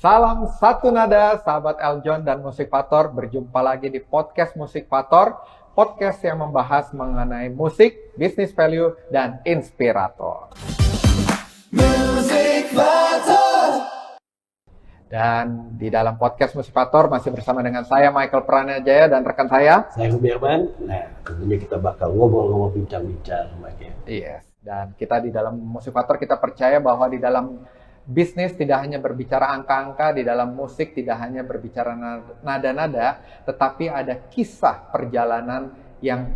Salam satu nada, sahabat Eljon dan Musikvator. Berjumpa lagi di podcast Musikvator, podcast yang membahas mengenai musik, business value, dan inspirator. Musikvator. Dan di dalam podcast Musikvator masih bersama dengan saya Michael Pranajaya dan rekan saya Ruby Herman. Nah, tentunya kita bakal ngobrol-ngobrol, bincang-bincang, Mike. Yes. Dan kita di dalam Musikvator kita percaya bahwa di dalam bisnis tidak hanya berbicara angka-angka, di dalam musik tidak hanya berbicara nada-nada, tetapi ada kisah perjalanan yang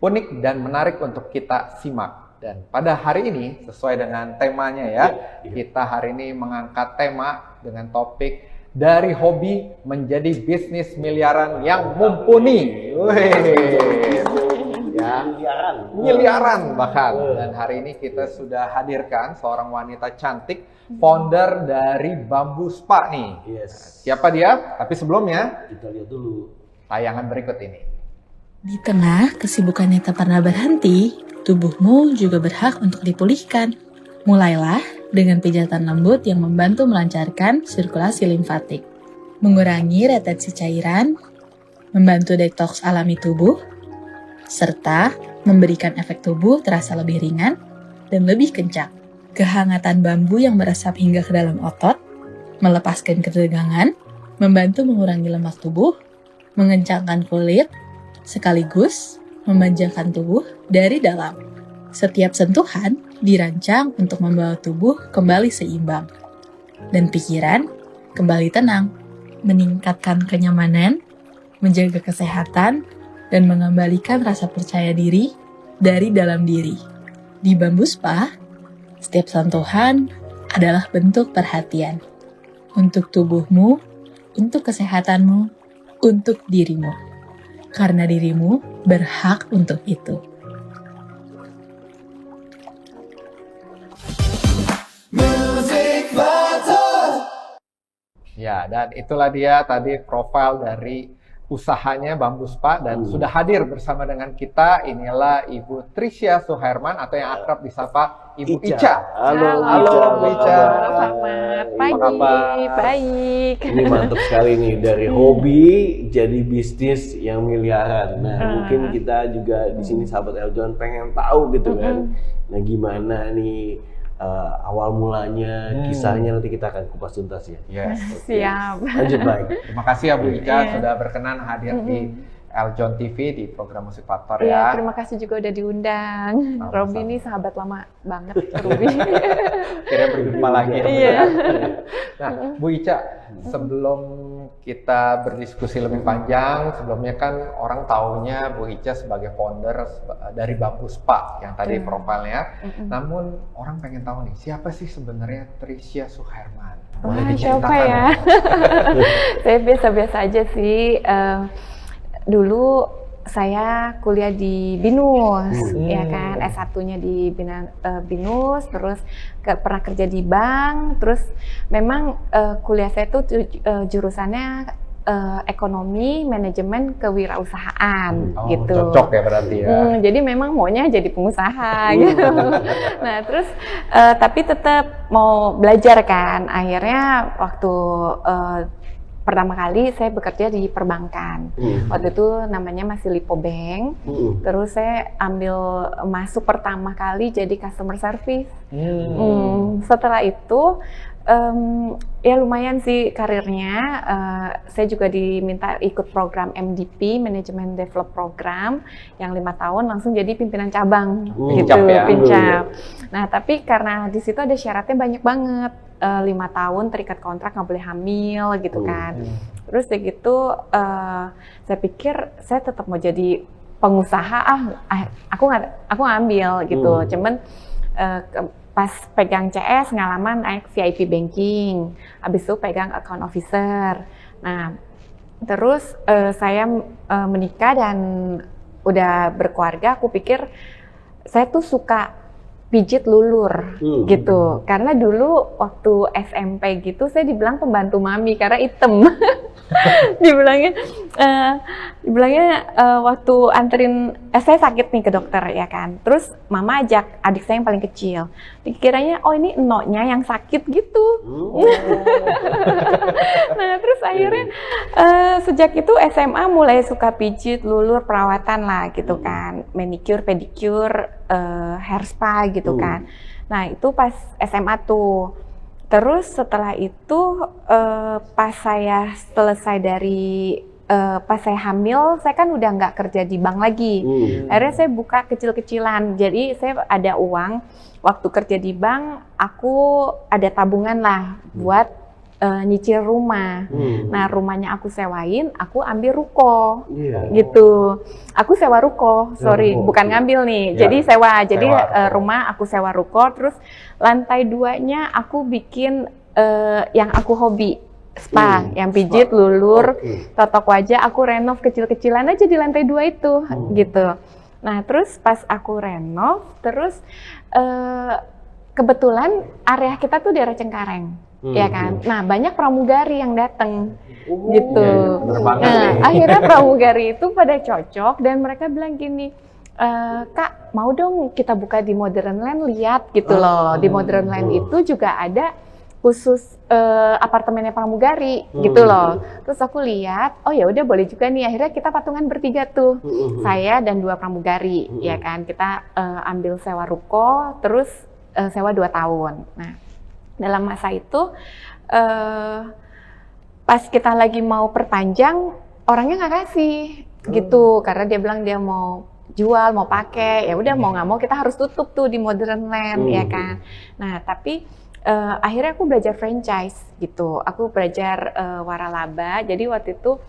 unik dan menarik untuk kita simak. Dan pada hari ini, sesuai dengan temanya kita hari ini mengangkat tema dengan topik dari hobi menjadi bisnis miliaran yang mumpuni. Miliaran bahkan. Dan hari ini kita sudah hadirkan seorang wanita cantik, founder dari Bamboo Spa nih. Yes. Siapa dia? Tapi sebelumnya kita lihat dulu tayangan berikut ini. Di tengah kesibukan yang tak pernah berhenti, tubuhmu juga berhak untuk dipulihkan. Mulailah dengan pijatan lembut yang membantu melancarkan sirkulasi limfatik, mengurangi retensi cairan, membantu detoks alami tubuh, serta memberikan efek tubuh terasa lebih ringan dan lebih kencang. Kehangatan bambu yang meresap hingga ke dalam otot, melepaskan ketegangan, membantu mengurangi lemak tubuh, mengencangkan kulit, sekaligus memanjakan tubuh dari dalam. Setiap sentuhan dirancang untuk membawa tubuh kembali seimbang dan pikiran kembali tenang, meningkatkan kenyamanan, menjaga kesehatan, dan mengembalikan rasa percaya diri dari dalam diri. Di Bamboo Spa, setiap sentuhan adalah bentuk perhatian untuk tubuhmu, untuk kesehatanmu, untuk dirimu. Karena dirimu berhak untuk itu. Ya, dan itulah dia tadi profil dari usahanya Bamboo Spa dan sudah hadir bersama dengan kita. Inilah Ibu Trisha Suherman atau yang akrab disapa Ibu Ica. Halo Bu Ica. Selamat pagi. Baik. Ini mantap sekali nih, dari hobi jadi bisnis yang miliaran. Nah, mungkin kita juga di sini sahabat Eljon pengen tahu gitu kan. Nah, gimana nih awal mulanya, kisahnya, nanti kita akan kupas tuntas ya. Yes. Siap. Lanjut, baik. Terima kasih ya Bu Ica sudah berkenan hadir di Eljon TV di program Musikvator ya. Terima kasih juga udah diundang. Robi ini sahabat lama banget, Robi. Akhirnya berjumpa lagi. Iya. Nah, Bu Ica, sebelum kita berdiskusi lebih panjang, sebelumnya kan orang taunya Bu Ica sebagai founder dari Bamboo Spa yang tadi profilnya. Namun orang pengen tahu nih, siapa sih sebenarnya Trisha Suherman? Boleh Siapa diceritakan? ya? Saya biasa-biasa aja sih. Dulu saya kuliah di BINUS, ya kan, S1-nya di BINUS, terus pernah kerja di bank, terus memang kuliah saya tuh jurusannya ekonomi, manajemen, kewirausahaan, gitu. Cocok ya berarti ya. Jadi memang maunya jadi pengusaha, gitu. Nah, terus tapi tetap mau belajar kan. Akhirnya waktu pertama kali saya bekerja di perbankan. Waktu itu namanya masih Lipo Bank. Terus saya masuk pertama kali jadi customer service. Setelah itu ya lumayan sih karirnya. Saya juga diminta ikut program MDP, Management Develop Program, yang 5 tahun langsung jadi pimpinan cabang, gitu, pincap. Nah, tapi karena di situ ada syaratnya banyak banget. 5 tahun terikat kontrak, nggak boleh hamil gitu kan. Terus kayak gitu, saya pikir saya tetap mau jadi pengusaha. Aku ngambil gitu. Cuman pas pegang CS ngalaman naik VIP banking, habis itu pegang account officer. Nah, terus saya menikah dan udah berkeluarga. Aku pikir saya tuh suka pijit lulur gitu. Karena dulu waktu SMP gitu saya dibilang pembantu mami karena item. dibilangnya waktu anterin saya sakit nih ke dokter ya kan. Terus mama ajak adik saya yang paling kecil. Dikiranya oh ini enoknya yang sakit gitu. Nah, terus akhirnya sejak itu SMA mulai suka pijit, lulur, perawatan lah gitu kan. Manicure, pedicure, hair spa gitu kan. Nah, itu pas SMA tuh. Terus setelah itu pas saya selesai dari pas saya hamil, saya kan udah nggak kerja di bank lagi. Akhirnya saya buka kecil-kecilan. Jadi saya ada uang. Waktu kerja di bank, aku ada tabungan lah buat nyicil rumah. Nah, rumahnya aku sewain, aku ambil ruko, gitu. Aku sewa ruko, bukan ngambil nih. Jadi sewa. Jadi rumah aku sewa ruko, terus lantai 2-nya aku bikin yang aku hobi, spa, yang pijit, lulur, totok wajah. Aku renov kecil-kecilan aja di lantai 2 itu, gitu. Nah, terus pas aku renov, terus kebetulan area kita tuh daerah Cengkareng. Ya kan, nah banyak pramugari yang datang, gitu. Nah akhirnya pramugari itu pada cocok dan mereka bilang gini, Kak mau dong kita buka di Modern Land, lihat gitu loh. Di Modern Land itu juga ada khusus apartemennya pramugari, gitu loh. Terus aku lihat, oh ya udah boleh juga nih. Akhirnya kita patungan bertiga tuh, saya dan 2 pramugari, ya kan. Kita ambil sewa ruko, terus sewa 2 tahun. Nah. Dalam masa itu, pas kita lagi mau perpanjang, orangnya nggak kasih, gitu. Karena dia bilang dia mau jual, mau pakai, ya udah mau nggak mau kita harus tutup tuh di Modern Land, ya kan. Nah, tapi akhirnya aku belajar franchise, gitu. Aku belajar waralaba, jadi waktu itu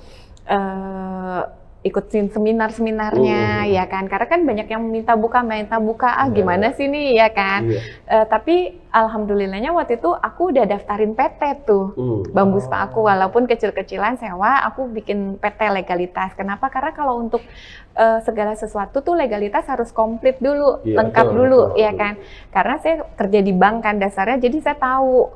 ikutin seminar-seminarnya, ya kan. Karena kan banyak yang minta buka, gimana sih nih, ya kan. Tapi alhamdulillahnya waktu itu aku udah daftarin PT tuh, Bambu Spa aku. Walaupun kecil-kecilan sewa, aku bikin PT legalitas. Kenapa? Karena kalau untuk segala sesuatu tuh legalitas harus komplit dulu, lengkap dulu, ya kan. Karena saya kerja di bank kan dasarnya, jadi saya tahu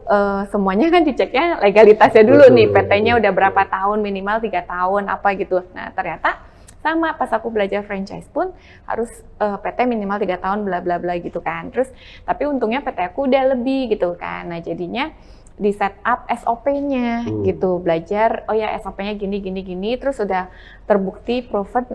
semuanya kan diceknya legalitasnya dulu nih. PT-nya udah berapa tahun, minimal 3 tahun, apa gitu. Nah, ternyata sama pas aku belajar franchise pun harus PT minimal 3 tahun bla bla bla gitu kan. Terus tapi untungnya PT aku udah lebih gitu kan. Nah, jadinya di set up SOP-nya gitu, belajar oh ya SOP-nya gini terus udah terbukti proven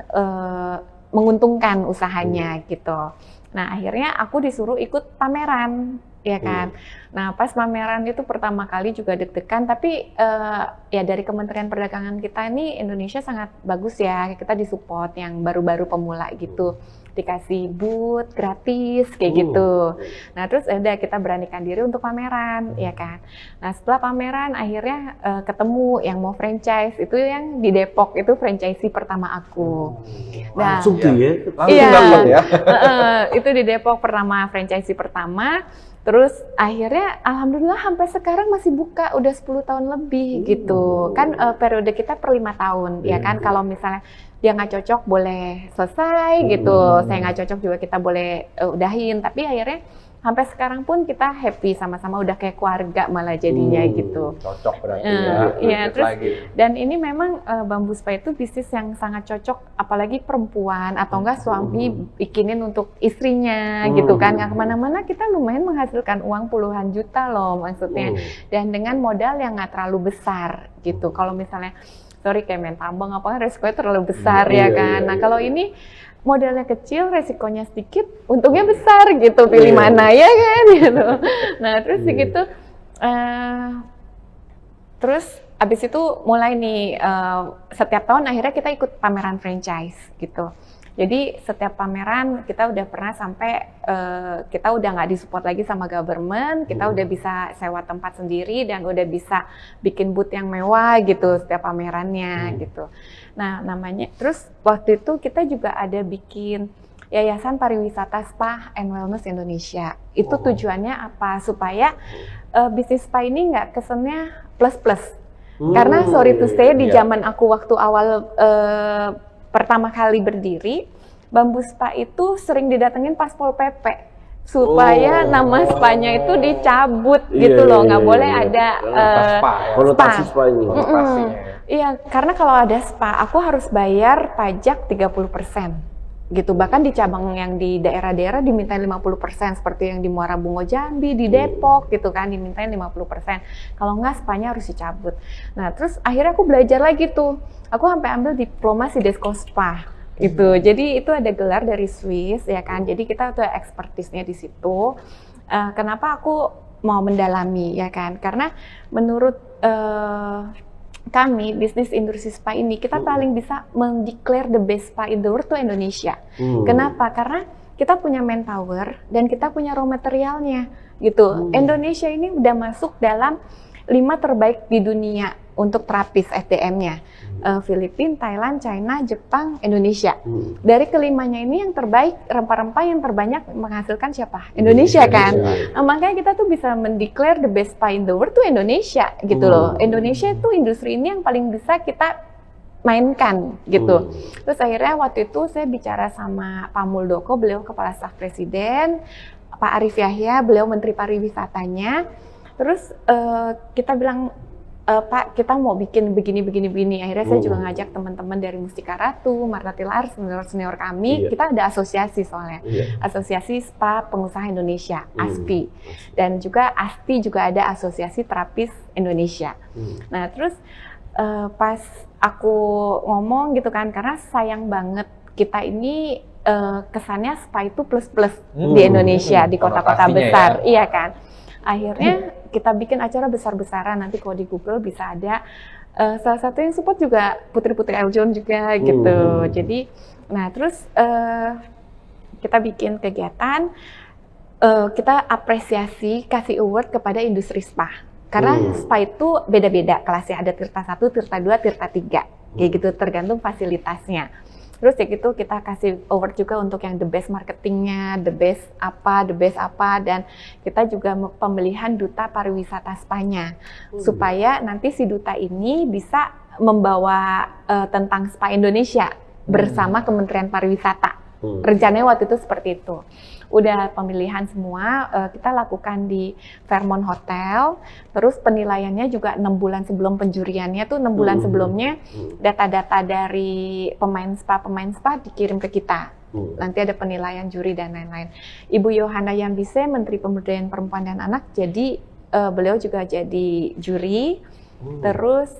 menguntungkan usahanya gitu. Nah, akhirnya aku disuruh ikut pameran, ya kan. Nah, pas pameran itu pertama kali juga deg-degan, tapi ya dari Kementerian Perdagangan kita ini Indonesia sangat bagus ya, kita disupport yang baru-baru pemula gitu, dikasih booth gratis kayak gitu. Nah, terus udah kita beranikan diri untuk pameran, ya kan. Nah, setelah pameran akhirnya ketemu yang mau franchise, itu yang di Depok, itu franchisee pertama aku. Nah, langsung tuh ya? Langsung dapat ya? Itu di Depok pertama, franchisee pertama. Terus akhirnya alhamdulillah sampai sekarang masih buka udah 10 tahun lebih gitu. Kan periode kita per 5 tahun ya kan. Kalau misalnya dia nggak cocok boleh selesai gitu. Saya nggak cocok juga kita boleh udahin. Tapi akhirnya sampai sekarang pun kita happy sama-sama, udah kayak keluarga malah jadinya gitu. Cocok berarti ya. Terus lagi. Dan ini memang Bambu Spa itu bisnis yang sangat cocok, apalagi perempuan atau enggak suami bikinin untuk istrinya gitu kan. Nggak kemana-mana, kita lumayan menghasilkan uang puluhan juta loh maksudnya. Dan dengan modal yang nggak terlalu besar gitu. Kalau misalnya kayak main tambang apa kan resikonya terlalu besar ya kan. Nah, kalau ini modalnya kecil, resikonya sedikit, untungnya besar gitu, pilih mana ya kan gitu. Nah, terus gitu, terus abis itu mulai nih, setiap tahun akhirnya kita ikut pameran franchise gitu. Jadi setiap pameran kita udah pernah sampai, kita udah nggak disupport lagi sama government, kita udah bisa sewa tempat sendiri dan udah bisa bikin booth yang mewah gitu setiap pamerannya gitu. Nah, namanya, terus waktu itu kita juga ada bikin Yayasan Pariwisata Spa and Wellness Indonesia. Itu tujuannya apa? Supaya bisnis spa ini nggak kesannya plus-plus. Karena sorry to say, di zaman aku waktu awal pertama kali berdiri, Bambu Spa itu sering didatengin pas Pol PP supaya nama spanya itu dicabut gitu loh, nggak boleh ada spa ya. konotasi spa ini. Konotasinya ya. Iya, karena kalau ada spa, aku harus bayar pajak 30%. Gitu, bahkan di cabang yang di daerah-daerah dimintain 50%, seperti yang di Muara Bungo Jambi, di Depok gitu kan, dimintain 50%. Kalau nggak, spanya harus dicabut. Nah, terus akhirnya aku belajar lagi tuh. Aku sampai ambil diploma Sidesco Spa gitu. Jadi itu ada gelar dari Swiss ya kan. Jadi kita tuh expertise-nya di situ. Kenapa aku mau mendalami ya kan? Karena menurut kami, bisnis industri spa ini, kita paling bisa mendeklar the best spa in the world tuh Indonesia. Kenapa? Karena kita punya manpower dan kita punya raw materialnya gitu. Indonesia ini udah masuk dalam 5 terbaik di dunia untuk terapis SDM-nya. Filipina, Thailand, China, Jepang, Indonesia. Dari kelimanya ini yang terbaik, rempah-rempah yang terbanyak menghasilkan siapa? Indonesia kan? Nah, makanya kita tuh bisa mendeklar the best spa in the world tuh Indonesia gitu loh. Indonesia itu industri ini yang paling bisa kita mainkan gitu. Terus akhirnya waktu itu saya bicara sama Pak Muldoko, beliau Kepala Staf Presiden, Pak Arief Yahya, beliau Menteri Pariwisatanya. Terus kita bilang, Pak, kita mau bikin begini. Akhirnya saya juga ngajak teman-teman dari Mustika Ratu, Marta Tilar, senior kami. Kita ada asosiasi soalnya, Asosiasi Spa Pengusaha Indonesia, ASPI. Dan juga ASTI juga ada Asosiasi Terapis Indonesia. Nah, terus pas aku ngomong gitu kan, karena sayang banget kita ini kesannya spa itu plus-plus di Indonesia, di kota-kota besar, iya kan. Akhirnya kita bikin acara besar-besaran, nanti kalau di Google bisa ada. Salah satu yang support juga Putri-Putri Eljon juga gitu. Jadi, nah terus kita bikin kegiatan, kita apresiasi, kasih award kepada industri spa. Karena spa itu beda-beda kelasnya, ada Tirta 1, Tirta 2, Tirta 3. Kayak gitu, tergantung fasilitasnya. Terus ya gitu kita kasih award juga untuk yang the best marketingnya, the best apa, dan kita juga pemilihan duta pariwisata spanya, supaya nanti si duta ini bisa membawa tentang spa Indonesia bersama Kementerian Pariwisata. Rencananya waktu itu seperti itu. Udah pemilihan semua, kita lakukan di Fairmont Hotel, terus penilaiannya juga 6 bulan sebelum penjuriannya tuh 6 bulan sebelumnya data-data dari pemain spa dikirim ke kita. Nanti ada penilaian juri dan lain-lain. Ibu Yohana Yambise, Menteri Pemberdayaan Perempuan dan Anak, jadi beliau juga jadi juri, terus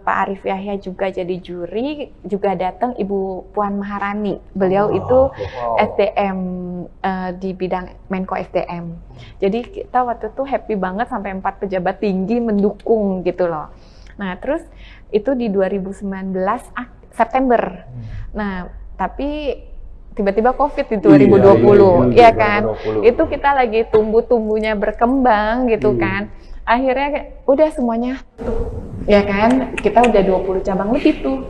Pak Arief Yahya juga jadi juri, juga datang Ibu Puan Maharani. Beliau itu SDM di bidang Menko SDM. Jadi kita waktu itu happy banget sampai 4 pejabat tinggi mendukung gitu loh. Nah terus itu di 2019 September. Nah tapi tiba-tiba COVID di 2020, ya kan? 2020. Itu kita lagi tumbuh-tumbuhnya berkembang gitu kan. Akhirnya udah semuanya ya kan, kita udah 20 cabang lebih tuh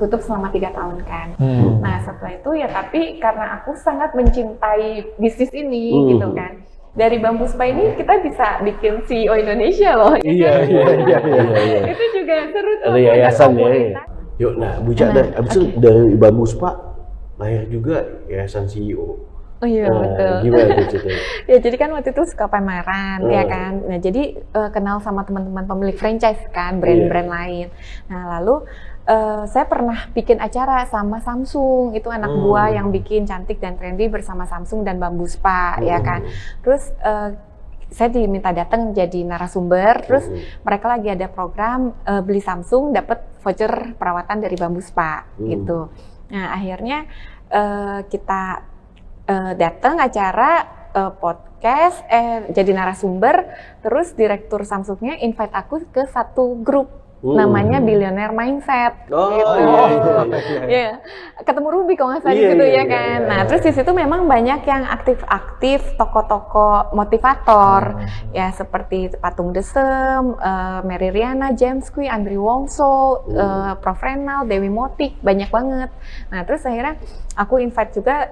tutup selama 3 tahun kan. Nah setelah itu ya, tapi karena aku sangat mencintai bisnis ini gitu kan, dari Bambu Spa ini kita bisa bikin CEO Indonesia loh. Iya. Itu juga seru tuh. Ada yayasan ya. Yuk, nah Bu Cadar, abis itu dari Bambu Spa lahir juga yayasan CEO. Oh iya, betul. Gimana itu ceritanya? Ya jadi kan waktu itu suka pameran ya kan. Nah jadi kenal sama teman-teman pemilik franchise kan, brand-brand lain. Nah lalu saya pernah bikin acara sama Samsung, itu anak buah yang bikin cantik dan trendy bersama Samsung dan Bambu Spa ya kan. Terus saya diminta datang jadi narasumber, terus mereka lagi ada program beli Samsung dapat voucher perawatan dari Bambu Spa gitu. Nah akhirnya kita datang acara podcast, jadi narasumber, terus direktur Samsungnya invite aku ke satu grup namanya Billionaire Mindset. Gitu. Iya. Ketemu Ruby kalau nggak salah gitu ya kan. Nah terus di situ memang banyak yang aktif-aktif, tokoh-tokoh motivator ya seperti Patung Desem, Mary Riana, James Kui, Andri Wongso, Prof Renal, Dewi Motik, banyak banget. Nah terus akhirnya aku invite juga,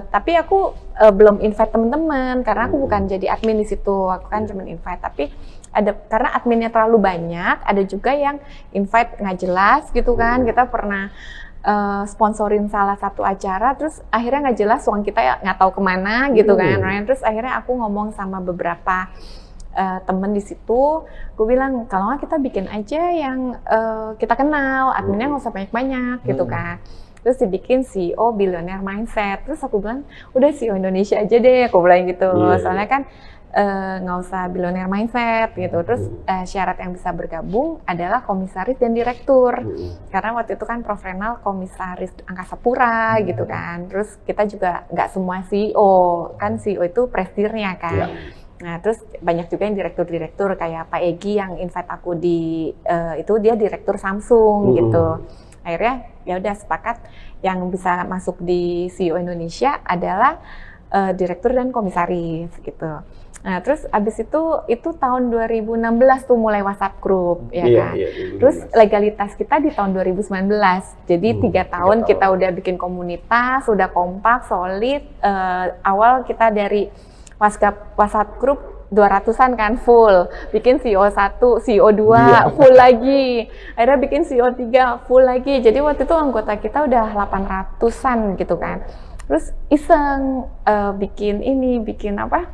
tapi aku belum invite teman-teman karena aku bukan jadi admin di situ. Aku kan cuma invite, tapi ada karena adminnya terlalu banyak, ada juga yang invite nggak jelas gitu kan. Kita pernah sponsorin salah satu acara, terus akhirnya nggak jelas uang kita ya nggak tahu kemana gitu kan. Terus akhirnya aku ngomong sama beberapa temen di situ, gue bilang kalau nggak kita bikin aja yang kita kenal, adminnya nggak usah banyak-banyak gitu kan. Terus dibikin CEO Billionaire Mindset. Terus aku bilang udah CEO Indonesia aja deh, aku bilang gitu. Soalnya kan nggak usah Billionaire Mindset gitu. Terus syarat yang bisa bergabung adalah komisaris dan direktur. Karena waktu itu kan Prof. Renal komisaris Angkasa Pura gitu kan. Terus kita juga nggak semua CEO, kan CEO itu presidirnya kan. Nah terus banyak juga yang direktur-direktur kayak Pak Egi yang invite aku di itu dia direktur Samsung gitu. Akhirnya ya udah sepakat yang bisa masuk di CEO Indonesia adalah direktur dan komisaris gitu. Nah, terus abis itu tahun 2016 tuh mulai WhatsApp Group, ya kan. Terus legalitas kita di tahun 2019. Jadi 3 tahun kita udah bikin komunitas, udah kompak, solid. Awal kita dari WhatsApp Group 200-an kan full, bikin CEO 1, CEO 2 full lagi, akhirnya bikin CEO 3 full lagi. Jadi waktu itu anggota kita udah 800-an gitu kan. Terus iseng bikin apa?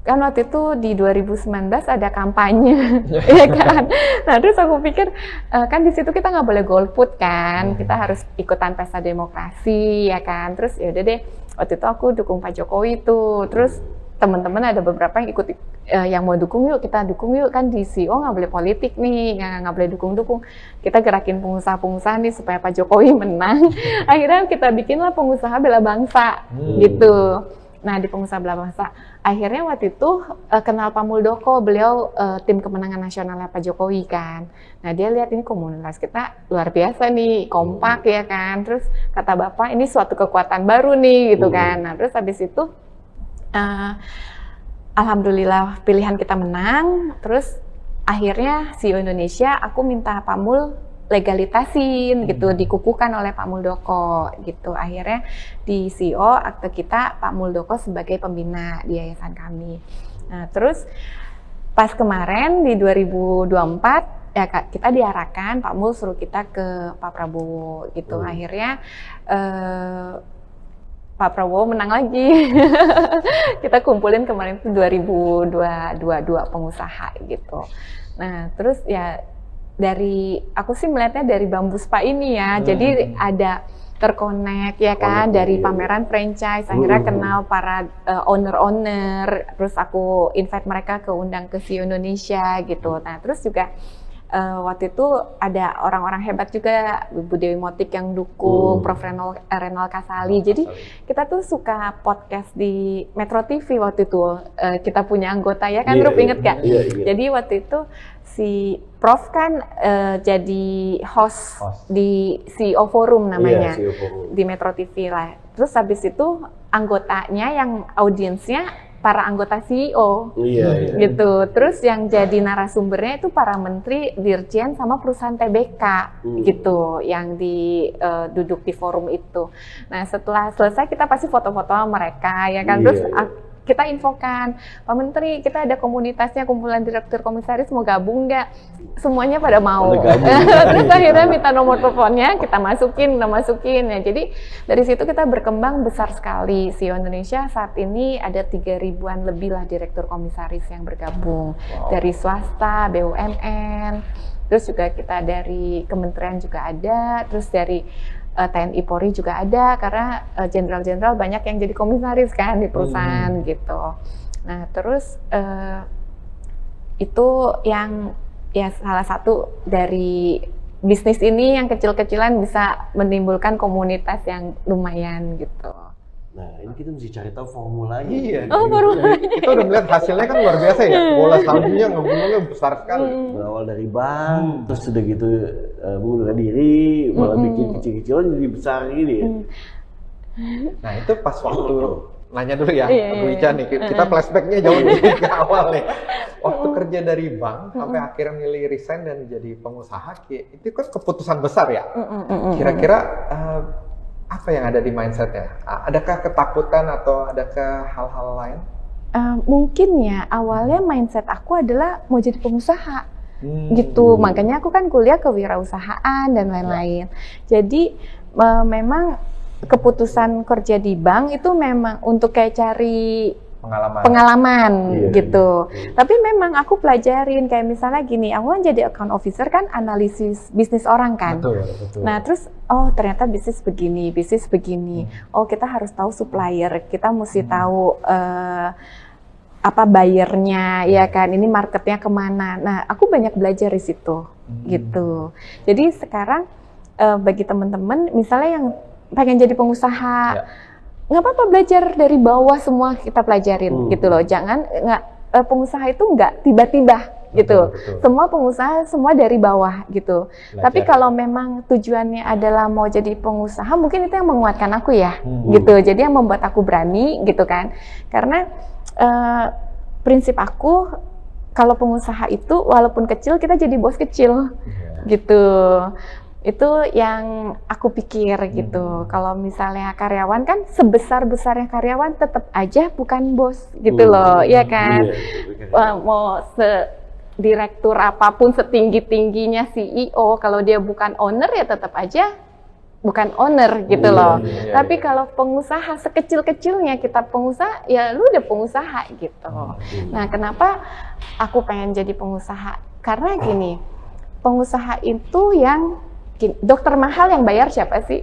Kan waktu itu di 2019 ada kampanye, ya kan. Nah terus aku pikir kan di situ kita nggak boleh golput kan, kita harus ikutan pesta demokrasi, ya kan. Terus ya udah deh, waktu itu aku dukung Pak Jokowi tuh. Terus teman-teman ada beberapa yang ikut yang mau dukung yuk, kita dukung yuk, kan di CEO nggak boleh politik nih, nggak boleh dukung-dukung. Kita gerakin pengusaha-pengusaha nih supaya Pak Jokowi menang. Akhirnya kita bikinlah pengusaha bela bangsa gitu. Nah di pengusaha bela bangsa, akhirnya waktu itu kenal Pak Muldoko, beliau tim kemenangan nasionalnya Pak Jokowi kan. Nah dia lihat ini komunitas kita luar biasa nih, kompak ya kan. Terus kata Bapak ini suatu kekuatan baru nih gitu kan. Nah terus habis itu alhamdulillah pilihan kita menang. Terus akhirnya CEO Indonesia aku minta Pak Mul legalitasin gitu, dikukuhkan oleh Pak Muldoko gitu. Akhirnya di CEO akte kita Pak Muldoko sebagai pembina di yayasan kami. Nah terus pas kemarin di 2024 ya kita diarahkan Pak Mul suruh kita ke Pak Prabowo gitu. Akhirnya Pak Prabowo menang lagi. Kita kumpulin kemarin itu 2022 pengusaha gitu. Nah terus ya aku sih melihatnya dari Bambus Pak ini ya, jadi ada terkonek ya kan, dari pameran franchise, akhirnya kenal para owner-owner, terus aku invite mereka undang ke CEO Indonesia gitu. Nah terus juga waktu itu ada orang-orang hebat juga, Bu Dewi Motik yang dukung, Prof. Renal Kasali. Jadi kita tuh suka podcast di Metro TV waktu itu, kita punya anggota ya kan, Rup inget gak? Jadi waktu itu si Prof kan jadi host di CEO Forum namanya, CEO Forum. Di Metro TV lah. Terus habis itu anggotanya yang audiensnya para anggota CEO, gitu. Terus yang jadi narasumbernya itu para menteri, dirjen, sama perusahaan TBK, gitu, yang duduk di forum itu. Nah setelah selesai kita pasti foto-foto sama mereka, ya kan. Terus kita infokan, Pak Menteri, kita ada komunitasnya, kumpulan direktur komisaris, mau gabung nggak? Semuanya pada mau. Terus akhirnya minta nomor teleponnya, kita masukin ya. Jadi dari situ kita berkembang besar sekali. CEO Indonesia saat ini ada 3.000-an lebih lah direktur komisaris yang bergabung. Dari swasta, BUMN, terus juga kita dari kementerian juga ada, terus dari TNI Polri juga ada, karena jenderal-jenderal banyak yang jadi komisaris kan di perusahaan gitu. Nah terus itu yang ya salah satu dari bisnis ini yang kecil-kecilan bisa menimbulkan komunitas yang lumayan gitu. Nah ini kita mesti cari tahu formulanya. Iya. Oh formulanya. Kita udah melihat hasilnya kan luar biasa ya. Bola saljunya ngebulnya besar sekali. Berawal dari bank, terus udah gitu mengundurkan diri, malah bikin kecil-kecilan jadi besar gini ya. Nah itu pas waktu nanya dulu ya, Bu Ica nih, kita flashbacknya jauh ke awal nih. Waktu kerja dari bank sampai akhirnya milih resign dan jadi pengusaha, itu kan keputusan besar ya. Kira-kira apa yang ada di mindsetnya? Adakah ketakutan atau adakah hal-hal lain? Mungkin ya awalnya mindset aku adalah mau jadi pengusaha. gitu. Makanya aku kan kuliah kewirausahaan dan lain-lain. Jadi memang keputusan kerja di bank itu memang untuk kayak cari pengalaman gitu. Tapi memang aku pelajarin kayak misalnya gini, aku kan jadi account officer kan analisis bisnis orang kan. Betul. Nah terus ternyata bisnis begini. Oh kita harus tahu supplier, kita mesti tahu apa buyernya ya kan, ini marketnya kemana. Nah aku banyak belajar di situ gitu. Jadi sekarang bagi teman-teman misalnya yang pengen jadi pengusaha, nggak apa-apa belajar dari bawah, semua kita pelajarin gitu loh. Jangan pengusaha itu nggak tiba-tiba gitu. Betul. Semua pengusaha semua dari bawah gitu. Belajar. Tapi kalau memang tujuannya adalah mau jadi pengusaha, mungkin itu yang menguatkan aku ya gitu. Jadi yang membuat aku berani gitu kan. Karena prinsip aku kalau pengusaha itu walaupun kecil kita jadi bos kecil gitu. Itu yang aku pikir gitu. Kalau misalnya karyawan kan sebesar-besarnya karyawan tetap aja bukan bos gitu loh, ya kan? Mau direktur apapun, setinggi-tingginya CEO, kalau dia bukan owner ya tetap aja bukan owner gitu loh. Tapi kalau pengusaha sekecil-kecilnya kita pengusaha, ya lu udah pengusaha gitu. Nah, kenapa aku pengen jadi pengusaha? Karena gini, pengusaha itu yang dokter mahal yang bayar siapa sih?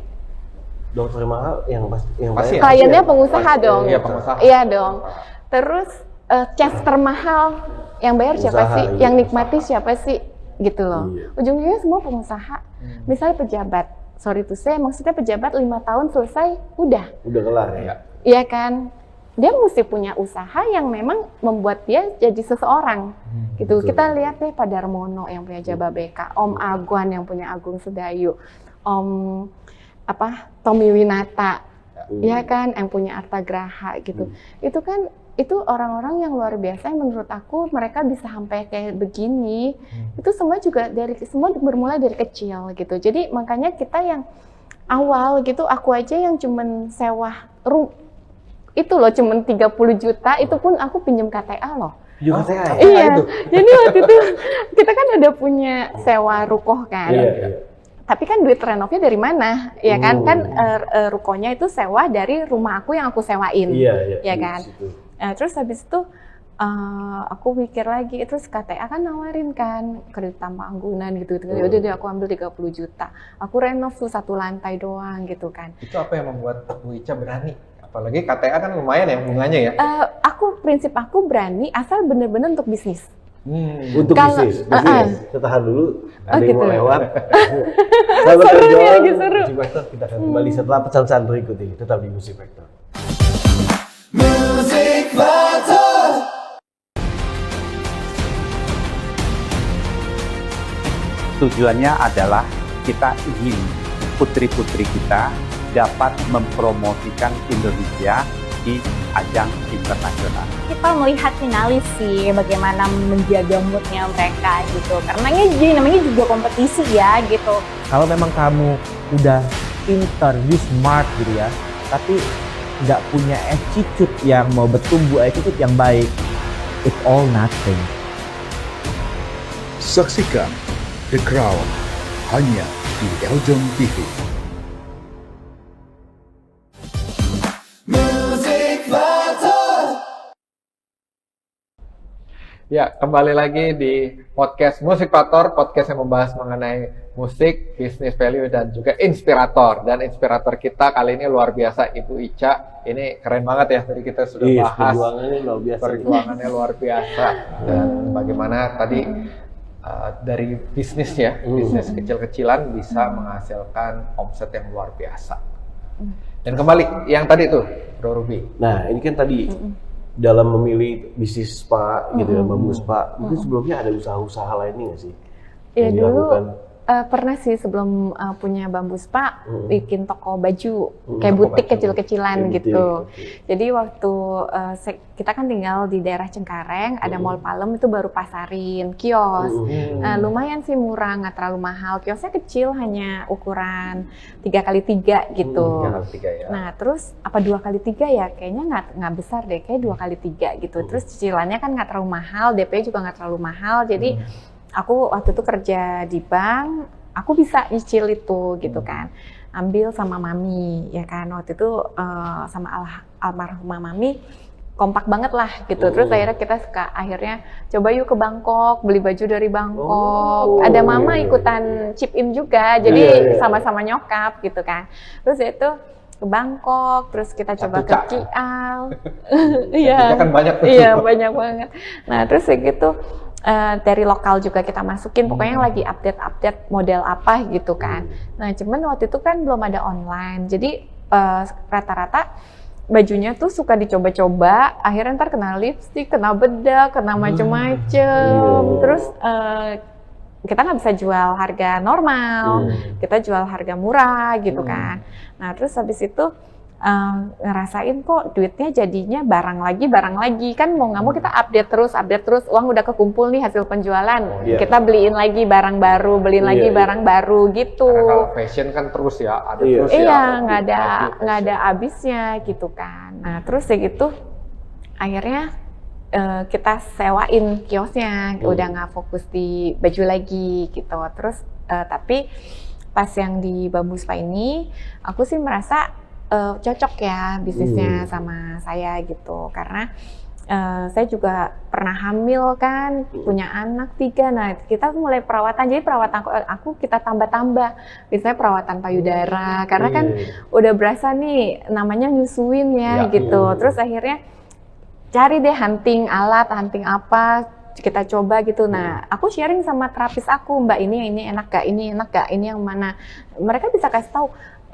Dokter mahal yang pasti kliennya pengusaha dong. Iya, pengusaha. Iya dong. Terus chef termahal yang bayar siapa sih? Iya. Yang nikmati siapa sih? Gitu loh. Ujung-ujungnya semua pengusaha. Misalnya pejabat, sorry to say, maksudnya pejabat 5 tahun selesai, udah kelar ya. Iya kan? Dia mesti punya usaha yang memang membuat dia jadi seseorang gitu. Betul. Kita lihat deh Pak Darmono yang punya Jababeka, Om Agwan yang punya Agung Sedayu, Om Tommy Winata, ya kan, yang punya Artagraha gitu. Itu kan itu orang-orang yang luar biasa yang menurut aku mereka bisa sampai kayak begini. Itu semua juga semua bermula dari kecil gitu. Jadi makanya kita yang awal gitu, aku aja yang cuman sewa itu loh cuman 30 juta, itu pun aku pinjam KTA loh. KTA? Iya, jadi waktu itu kita kan udah punya sewa rukoh kan. Tapi kan duit renovnya dari mana? Ya kan, rukonya itu sewa dari rumah aku yang aku sewain. Ya kan. Terus habis itu aku mikir lagi, terus KTA kan nawarin kan kredit tanggungan gitu. Udah deh aku ambil 30 juta. Aku renov tuh 1 lantai doang gitu kan. Itu apa yang membuat Bu Ica berani? Apalagi KTA kan lumayan ya bunganya ya. Prinsip aku berani asal bener-bener untuk bisnis. Untuk bisnis. Tahan dulu, ada yang mau lewat. Seru nih, lagi seru. Music Factor, kita akan kembali setelah pesan-pesan berikut ini. Tetap di Music Factor. Music Factor. Tujuannya adalah kita ingin putri-putri kita dapat mempromosikan Indonesia di ajang internasional. Kita melihat finalis sih bagaimana menjaga moodnya mereka gitu. Karena ini namanya juga kompetisi ya gitu. Kalau memang kamu udah pintar, you smart gitu ya, tapi nggak punya attitude yang mau bertumbuh, attitude yang baik, it's all nothing. Saksikan The Crown hanya di Eljon TV. Ya, kembali lagi di podcast Music Factor, podcast yang membahas mengenai musik, business value, dan juga inspirator. Dan inspirator kita kali ini luar biasa, Ibu Ica. Ini keren banget ya, tadi kita sudah bahas. Perjuangannya luar biasa. Perjuangannya luar biasa. Dan bagaimana tadi dari bisnis ya, bisnis kecil-kecilan bisa menghasilkan omset yang luar biasa. Dan kembali, yang tadi tuh, Bro Ruby. Nah, ini kan tadi dalam memilih bisnis spa gitu ya, bambu spa, mungkin sebelumnya ada usaha-usaha lainnya nggak sih? Ya dulu pernah sih sebelum punya bambu spa bikin toko baju kayak butik kecil-kecilan gitu. Jadi waktu kita kan tinggal di daerah Cengkareng, ada Mall Palem itu baru pasarin kios. Lumayan sih murah, nggak terlalu mahal. Kiosnya kecil, hanya ukuran 3x3 gitu. 3x3 ya. Nah terus apa 2x3 ya? Kayaknya nggak besar deh, kayak 2x3 gitu. Terus cicilannya kan nggak terlalu mahal, DP juga nggak terlalu mahal. Jadi aku waktu itu kerja di bank, aku bisa nyicil itu gitu kan, ambil sama mami ya kan, waktu itu sama almarhumah mami kompak banget lah gitu. Terus akhirnya kita akhirnya coba yuk ke Bangkok, beli baju dari Bangkok. Ada mama ikutan chip in juga, jadi sama-sama nyokap gitu kan. Terus itu ke Bangkok, terus kita coba ke Kial. Iya, kan banyak tuh. Iya, banyak banget. Nah, terus kayak gitu dari lokal juga kita masukin, pokoknya yang lagi update model apa gitu kan. Nah, cuman waktu itu kan belum ada online, jadi rata-rata bajunya tuh suka dicoba-coba, akhirnya ntar kena lipstick, kena bedak, kena macem-macem. Terus kita nggak bisa jual harga normal, kita jual harga murah gitu kan. Nah terus habis itu ngerasain kok duitnya jadinya barang lagi, kan mau nggak mau kita update terus, uang udah kekumpul nih hasil penjualan, kita beliin lagi barang baru, barang baru gitu. Karena kalau fashion kan terus ya, ada terus ya. Iya, nggak ada habisnya gitu kan. Nah terus ya gitu, akhirnya kita sewain kiosnya, udah nggak fokus di baju lagi gitu. Terus tapi pas yang di Bamboo Spa ini, aku sih merasa cocok ya bisnisnya sama saya gitu, karena saya juga pernah hamil kan, punya anak 3, nah kita mulai perawatan, jadi perawatan aku kita tambah-tambah, misalnya perawatan payudara, karena kan udah berasa nih namanya nyusuin ya gitu, terus akhirnya cari deh hunting apa, kita coba gitu. Nah aku sharing sama terapis aku, Mbak ini enak gak, ini yang mana, mereka bisa kasih tahu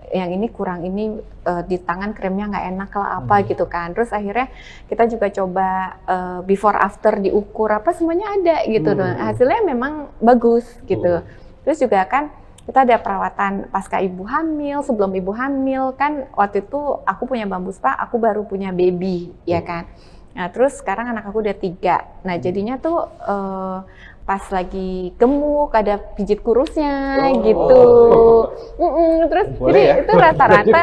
yang ini kurang, ini di tangan kremnya nggak enak lah apa gitu kan. Terus akhirnya kita juga coba before after diukur apa semuanya ada gitu. Hasilnya memang bagus gitu. Terus juga kan kita ada perawatan pasca ibu hamil, sebelum ibu hamil kan, waktu itu aku punya Bamboo Spa, aku baru punya baby ya kan. Nah terus sekarang anak aku udah 3. Nah jadinya tuh pas lagi gemuk ada pijit kurusnya gitu. Terus jadi ya? Itu rata-rata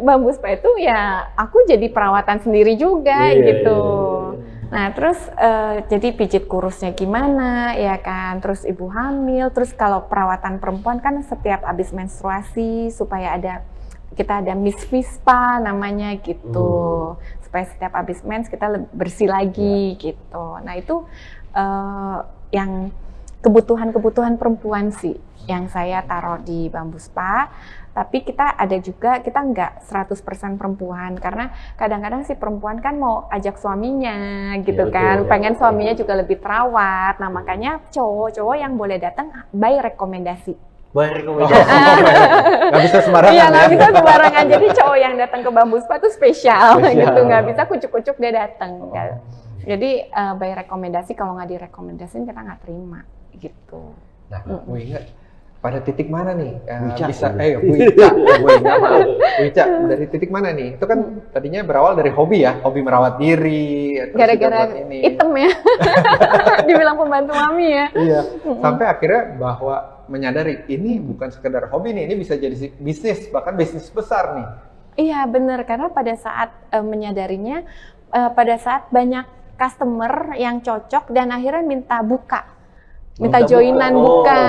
Bamboo Spa itu ya aku jadi perawatan sendiri juga gitu. Nah terus jadi pijit kurusnya gimana ya kan, terus ibu hamil, terus kalau perawatan perempuan kan setiap habis menstruasi supaya kita ada Miss Vispa namanya gitu, supaya setiap habis mens kita bersih lagi gitu. Nah itu yang kebutuhan perempuan sih yang saya taruh di Bamboo Spa. Tapi kita nggak 100% perempuan, karena kadang-kadang si perempuan kan mau ajak suaminya gitu kan, pengen suaminya juga lebih terawat. Nah makanya cowok yang boleh datang by rekomendasi. Nggak bisa sembarangan. Iya, nggak bisa sembarangan. Jadi cowok yang datang ke Bamboo Spa itu spesial gitu, nggak bisa kucuk-kucuk dia datang. Jadi by rekomendasi, kalau nggak direkomendasiin kita nggak terima gitu. Nah, Bu Inga, pada titik mana nih Wica, dari titik mana nih? Itu kan tadinya berawal dari hobi ya, hobi merawat diri. Gara-gara item ya, dibilang pembantu mami ya. Iya, sampai akhirnya bahwa menyadari ini bukan sekedar hobi nih, ini bisa jadi bisnis, bahkan bisnis besar nih. Iya benar, karena pada saat menyadarinya, pada saat banyak customer yang cocok dan akhirnya minta joinan buka,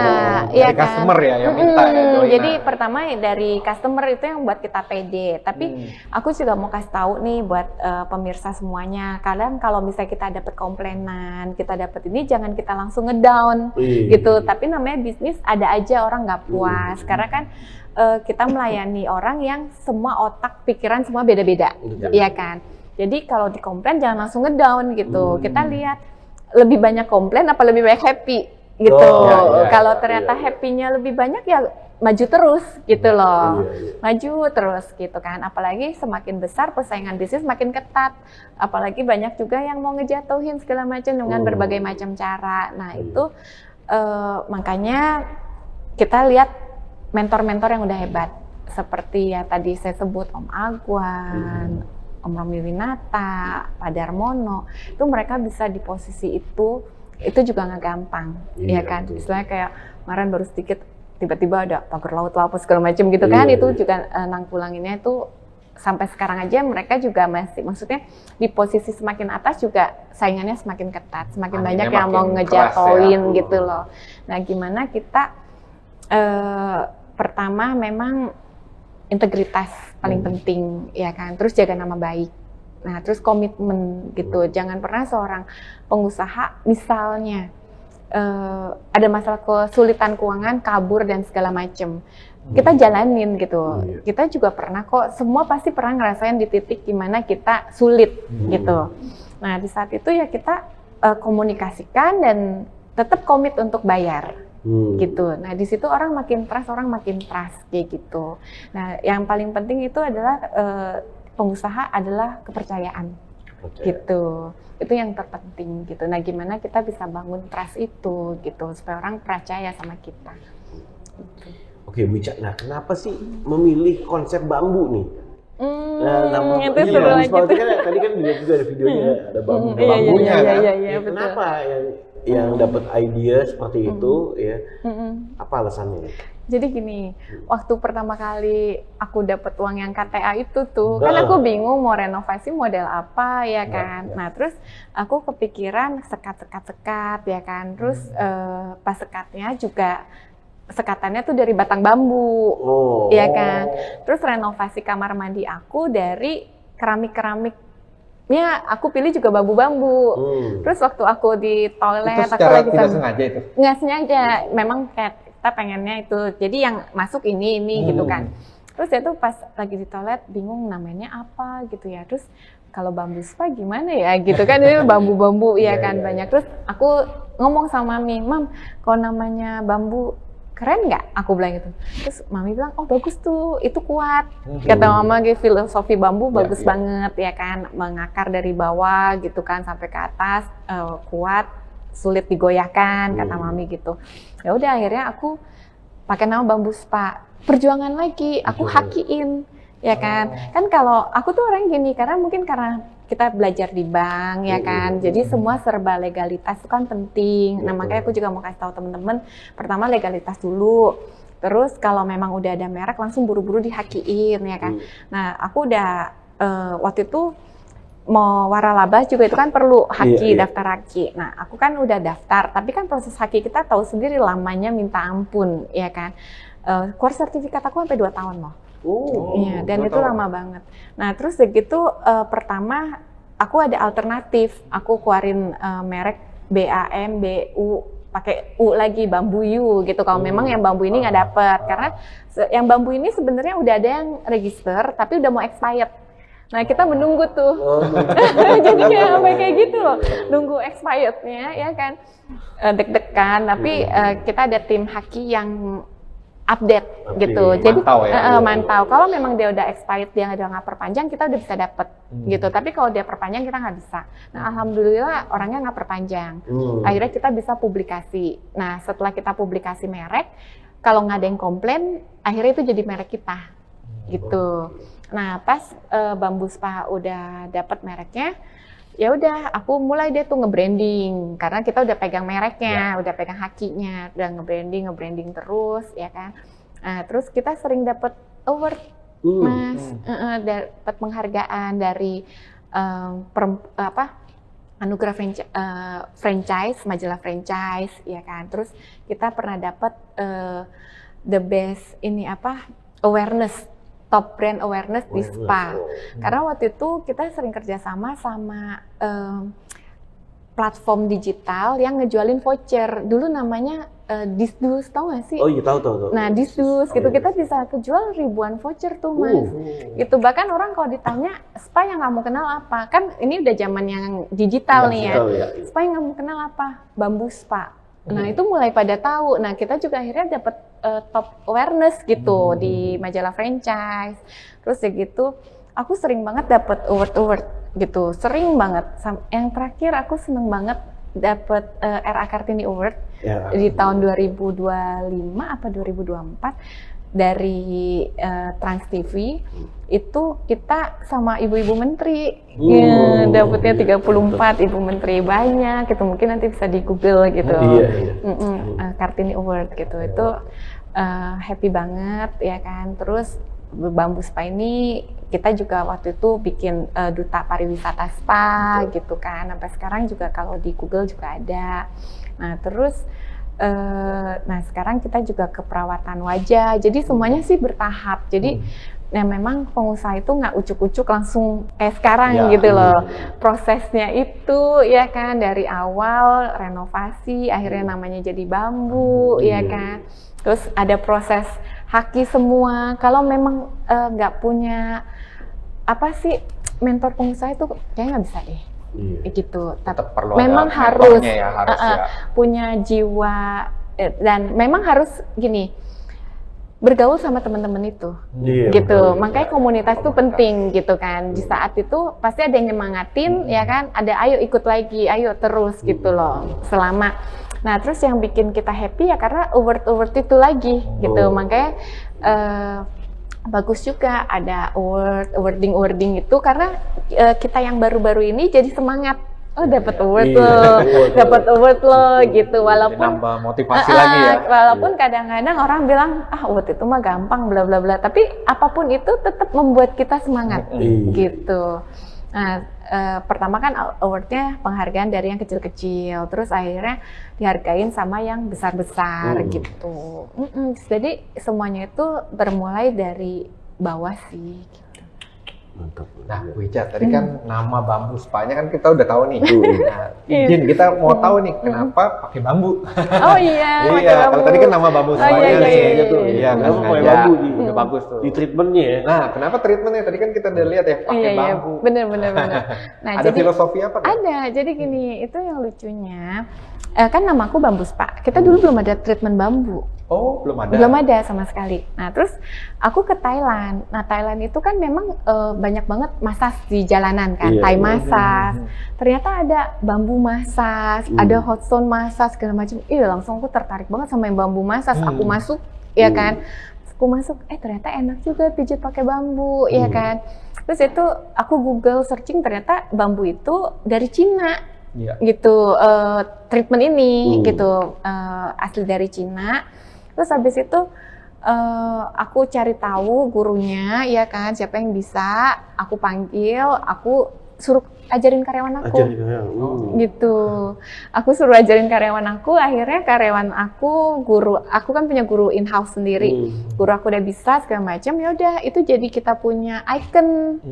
ya kan? Customer ya yang minta joinan. Jadi pertama dari customer itu yang buat kita pede. Tapi aku juga mau kasih tahu nih buat pemirsa semuanya. Kadang kalau misalnya kita dapat komplainan, kita dapat ini, jangan kita langsung ngedown gitu. Tapi namanya bisnis, ada aja orang nggak puas. Karena kan kita melayani orang yang semua otak, pikiran semua beda-beda, iya kan. Jadi kalau dikomplain jangan langsung ngedown gitu. Kita lihat lebih banyak komplain apa lebih banyak happy gitu. Kalau ternyata happy-nya lebih banyak ya maju terus gitu loh. Maju terus gitu kan. Apalagi semakin besar persaingan bisnis makin ketat. Apalagi banyak juga yang mau ngejatuhin segala macam dengan berbagai macam cara. Nah itu makanya kita lihat mentor-mentor yang udah hebat. Seperti ya tadi saya sebut Om Agwan, Om Romi Winata, Pak Darmono, itu mereka bisa di posisi itu juga nggak gampang, ya kan? Istilahnya kayak kemarin baru sedikit, tiba-tiba ada pagar laut lah, apa segala macam gitu kan, itu juga nangkulanginnya itu sampai sekarang aja mereka juga masih, maksudnya di posisi semakin atas juga saingannya semakin ketat, semakin banyak yang mau ngejatoin gitu loh. Nah, gimana kita pertama memang integritas paling penting ya kan, terus jaga nama baik. Nah, terus komitmen gitu. Jangan pernah seorang pengusaha misalnya ada masalah kesulitan keuangan, kabur dan segala macem. Kita jalanin gitu. Kita juga pernah kok, semua pasti pernah ngerasain di titik gimana kita sulit gitu. Nah, di saat itu ya kita komunikasikan dan tetap komit untuk bayar. Gitu. Nah, di situ orang makin trust kayak gitu. Nah, yang paling penting itu adalah pengusaha adalah kepercayaan. Gitu. Itu yang terpenting gitu. Nah, gimana kita bisa bangun trust itu gitu supaya orang percaya sama kita. Gitu. Oke, Bu Ica, nah kenapa sih memilih konsep bambu nih? Itu seru lagi tuh. Tadi kan dilihat juga ada videonya, ada bambunya. Iya, kenapa yang dapat ide seperti itu ya? Apa alasannya? Jadi gini, waktu pertama kali aku dapat uang yang KTA itu tuh, kan aku bingung mau renovasi model apa ya kan. Nah, terus aku kepikiran sekat ya kan. Terus pas sekatnya juga sekatannya tuh dari batang bambu, ya kan. Terus renovasi kamar mandi aku dari keramiknya aku pilih juga bambu-bambu. Terus waktu aku di toilet, itu aku lagi tidak sengaja itu? Nggak sengaja, memang kayak kita pengennya itu. Jadi yang masuk ini gitu kan. Terus ya tuh pas lagi di toilet bingung namanya apa gitu ya. Terus kalau bambu spa gimana ya gitu kan, ini bambu-bambu ya kan banyak. Terus aku ngomong sama Mami, Mam, kalau namanya bambu keren nggak? Aku bilang gitu. Terus Mami bilang, oh bagus tuh, itu kuat. Kata Mama, filosofi bambu bagus banget ya kan, mengakar dari bawah gitu kan sampai ke atas, kuat, sulit digoyahkan, kata Mami gitu. Ya udah akhirnya aku pakai nama Bambu Spa. Perjuangan lagi, aku hakiin, ya kan. Kan kalau aku tuh orang gini, karena kita belajar di bank ya kan, jadi semua serba legalitas itu kan penting. Nah, makanya aku juga mau kasih tahu teman-teman, pertama legalitas dulu, terus kalau memang udah ada merek langsung buru-buru dihakiin ya kan. Nah, aku udah waktu itu mau waralaba juga itu kan perlu haki, daftar haki. Nah, aku kan udah daftar, tapi kan proses haki kita tahu sendiri lamanya minta ampun ya kan. Course sertifikat aku sampai 2 tahun loh. Iya, dan itu lama banget. Nah, terus begitu pertama aku ada alternatif. Aku keluarin merek BAM, BU, pakai U lagi, Bambu U gitu. Kalau memang yang bambu ini nggak dapet, karena yang bambu ini sebenarnya udah ada yang register, tapi udah mau expired. Nah, kita menunggu tuh. Jadi kayak gitu loh, nunggu expirednya ya kan. Deg-degan, tapi kita ada tim haki yang update gitu. Jadi mantau. Kalau memang dia udah expired, dia nggak perpanjang, kita udah bisa dapet gitu. Tapi kalau dia perpanjang kita nggak bisa. Nah, alhamdulillah orangnya nggak perpanjang. Akhirnya kita bisa publikasi. Nah, setelah kita publikasi merek, kalau nggak ada yang komplain, akhirnya itu jadi merek kita gitu. Nah, pas Bambu Spa udah dapet mereknya, ya udah aku mulai deh tuh nge-branding, karena kita udah pegang mereknya, udah pegang hakinya, udah nge-branding terus ya kan. Nah, terus kita sering dapat award, Mas, dapat penghargaan dari anugerah franchise, majalah franchise ya kan. Terus kita pernah dapat the best awareness, top brand awareness di spa. Karena waktu itu kita sering kerjasama sama platform digital yang ngejualin voucher. Dulu namanya Disdus, tau gak sih? Oh iya, tahu. Nah, Disdus gitu, kita bisa kejual ribuan voucher tuh, Mas. Gitu, bahkan orang kalau ditanya spa yang kamu kenal apa? Kan ini udah zaman yang digital nih ya. Spa yang kamu kenal apa? Bambu Spa. Nah, itu mulai pada tahu. Nah, kita juga akhirnya dapat top awareness gitu di majalah franchise. Terus ya gitu, aku sering banget dapat award gitu, sering banget. Yang terakhir aku seneng banget dapat RA Kartini Award di tahun 2025 apa 2024 dari Trans TV. Itu kita sama ibu-ibu menteri, dapetnya 34 ibu menteri, banyak gitu, mungkin nanti bisa di Google gitu. Kartini Award gitu. Itu happy banget ya kan. Terus Bambu Spa ini kita juga waktu itu bikin duta pariwisata spa gitu kan. Sampai sekarang juga kalau di Google juga ada. Nah terus nah sekarang kita juga ke perawatan wajah. Jadi semuanya sih bertahap. Jadi ya memang pengusaha itu nggak ucuk-ucuk langsung kayak sekarang gitu loh. Prosesnya itu ya kan dari awal renovasi, akhirnya namanya jadi bambu ya kan. Terus ada proses haki semua. Kalau memang nggak punya apa sih mentor pengusaha itu kayaknya nggak bisa deh. Gitu. Tetap perlu memang ada harus, mentornya ya, harus ya. Punya jiwa dan memang harus gini. Bergaul sama teman-teman itu, gitu. Makanya komunitas itu penting, gitu kan. Di saat itu pasti ada yang nyemangatin, ya kan. Ada ayo ikut lagi, ayo terus, gitu loh. Selama. Nah, terus yang bikin kita happy ya karena award itu lagi, gitu. Makanya bagus juga ada awarding itu karena kita yang baru-baru ini jadi semangat. Oh dapat award loh, dapat award loh gitu. Walaupun nambah motivasi lagi ya. Walaupun kadang-kadang orang bilang award itu mah gampang bla bla bla. Tapi apapun itu tetap membuat kita semangat gitu. Nah pertama kan awardnya penghargaan dari yang kecil-kecil, terus akhirnya dihargain sama yang besar-besar gitu. Jadi semuanya itu bermulai dari bawah sih. Gitu. Mantap. Nah, Bu Ica, tadi kan nama Bambu Spa-nya kan kita udah tahu nih. Nah, izin kita mau tahu nih kenapa pakai bambu. Oh iya. Iya, kalau tadi kan nama Bambu Spa-nya sengaja tuh. Iya, kan pakai sengaja. bambu Udah bagus tuh. di treatmentnya ya. Nah, kenapa treatmentnya? Tadi kan kita udah lihat ya pakai bambu. Bener. Nah, ada filosofi apa? Kan? Ada. Jadi gini, itu yang lucunya. Kan namaku Bambu Spa. Kita dulu belum ada treatment bambu. Oh, belum ada. Belum ada sama sekali. Nah, terus aku ke Thailand. Nah, Thailand itu kan memang banyak banget massage di jalanan kan, Thai massage. Ternyata ada bambu massage, ada hot stone massage segala macam. Langsung aku tertarik banget sama yang bambu massage. Aku masuk, ya kan. Aku masuk, ternyata enak juga pijat pakai bambu, ya kan. Terus itu aku Google searching ternyata bambu itu dari Cina. Gitu treatment ini gitu asli dari Cina. Terus habis itu aku cari tahu gurunya ya kan, siapa yang bisa, aku panggil, aku suruh ajarin karyawan aku. Gitu. Aku suruh ajarin karyawan aku, akhirnya karyawan aku, aku kan punya guru in-house sendiri. Guru aku udah bisa segala macam, ya udah itu jadi kita punya icon.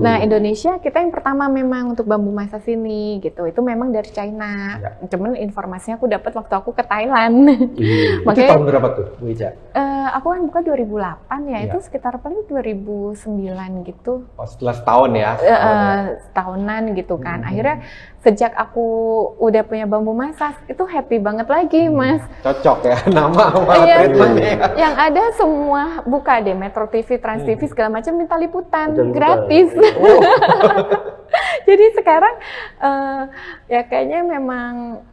Nah, Indonesia kita yang pertama memang untuk bambu massage ini gitu. Itu memang dari China. Cuman informasinya aku dapat waktu aku ke Thailand. Makanya, itu tahun berapa tuh, Bu Ica? Aku kan buka 2008 ya, itu sekitar paling 2009 gitu. Oh, setelah setahun ya? Setahunan gitu kan. Akhirnya sejak aku udah punya bambu massage, itu happy banget lagi, Mas. Cocok ya, nama sama treatmentnya. Yang ada semua buka deh, Metro TV, Trans TV, segala macam minta liputan gratis. Jadi sekarang ya kayaknya memang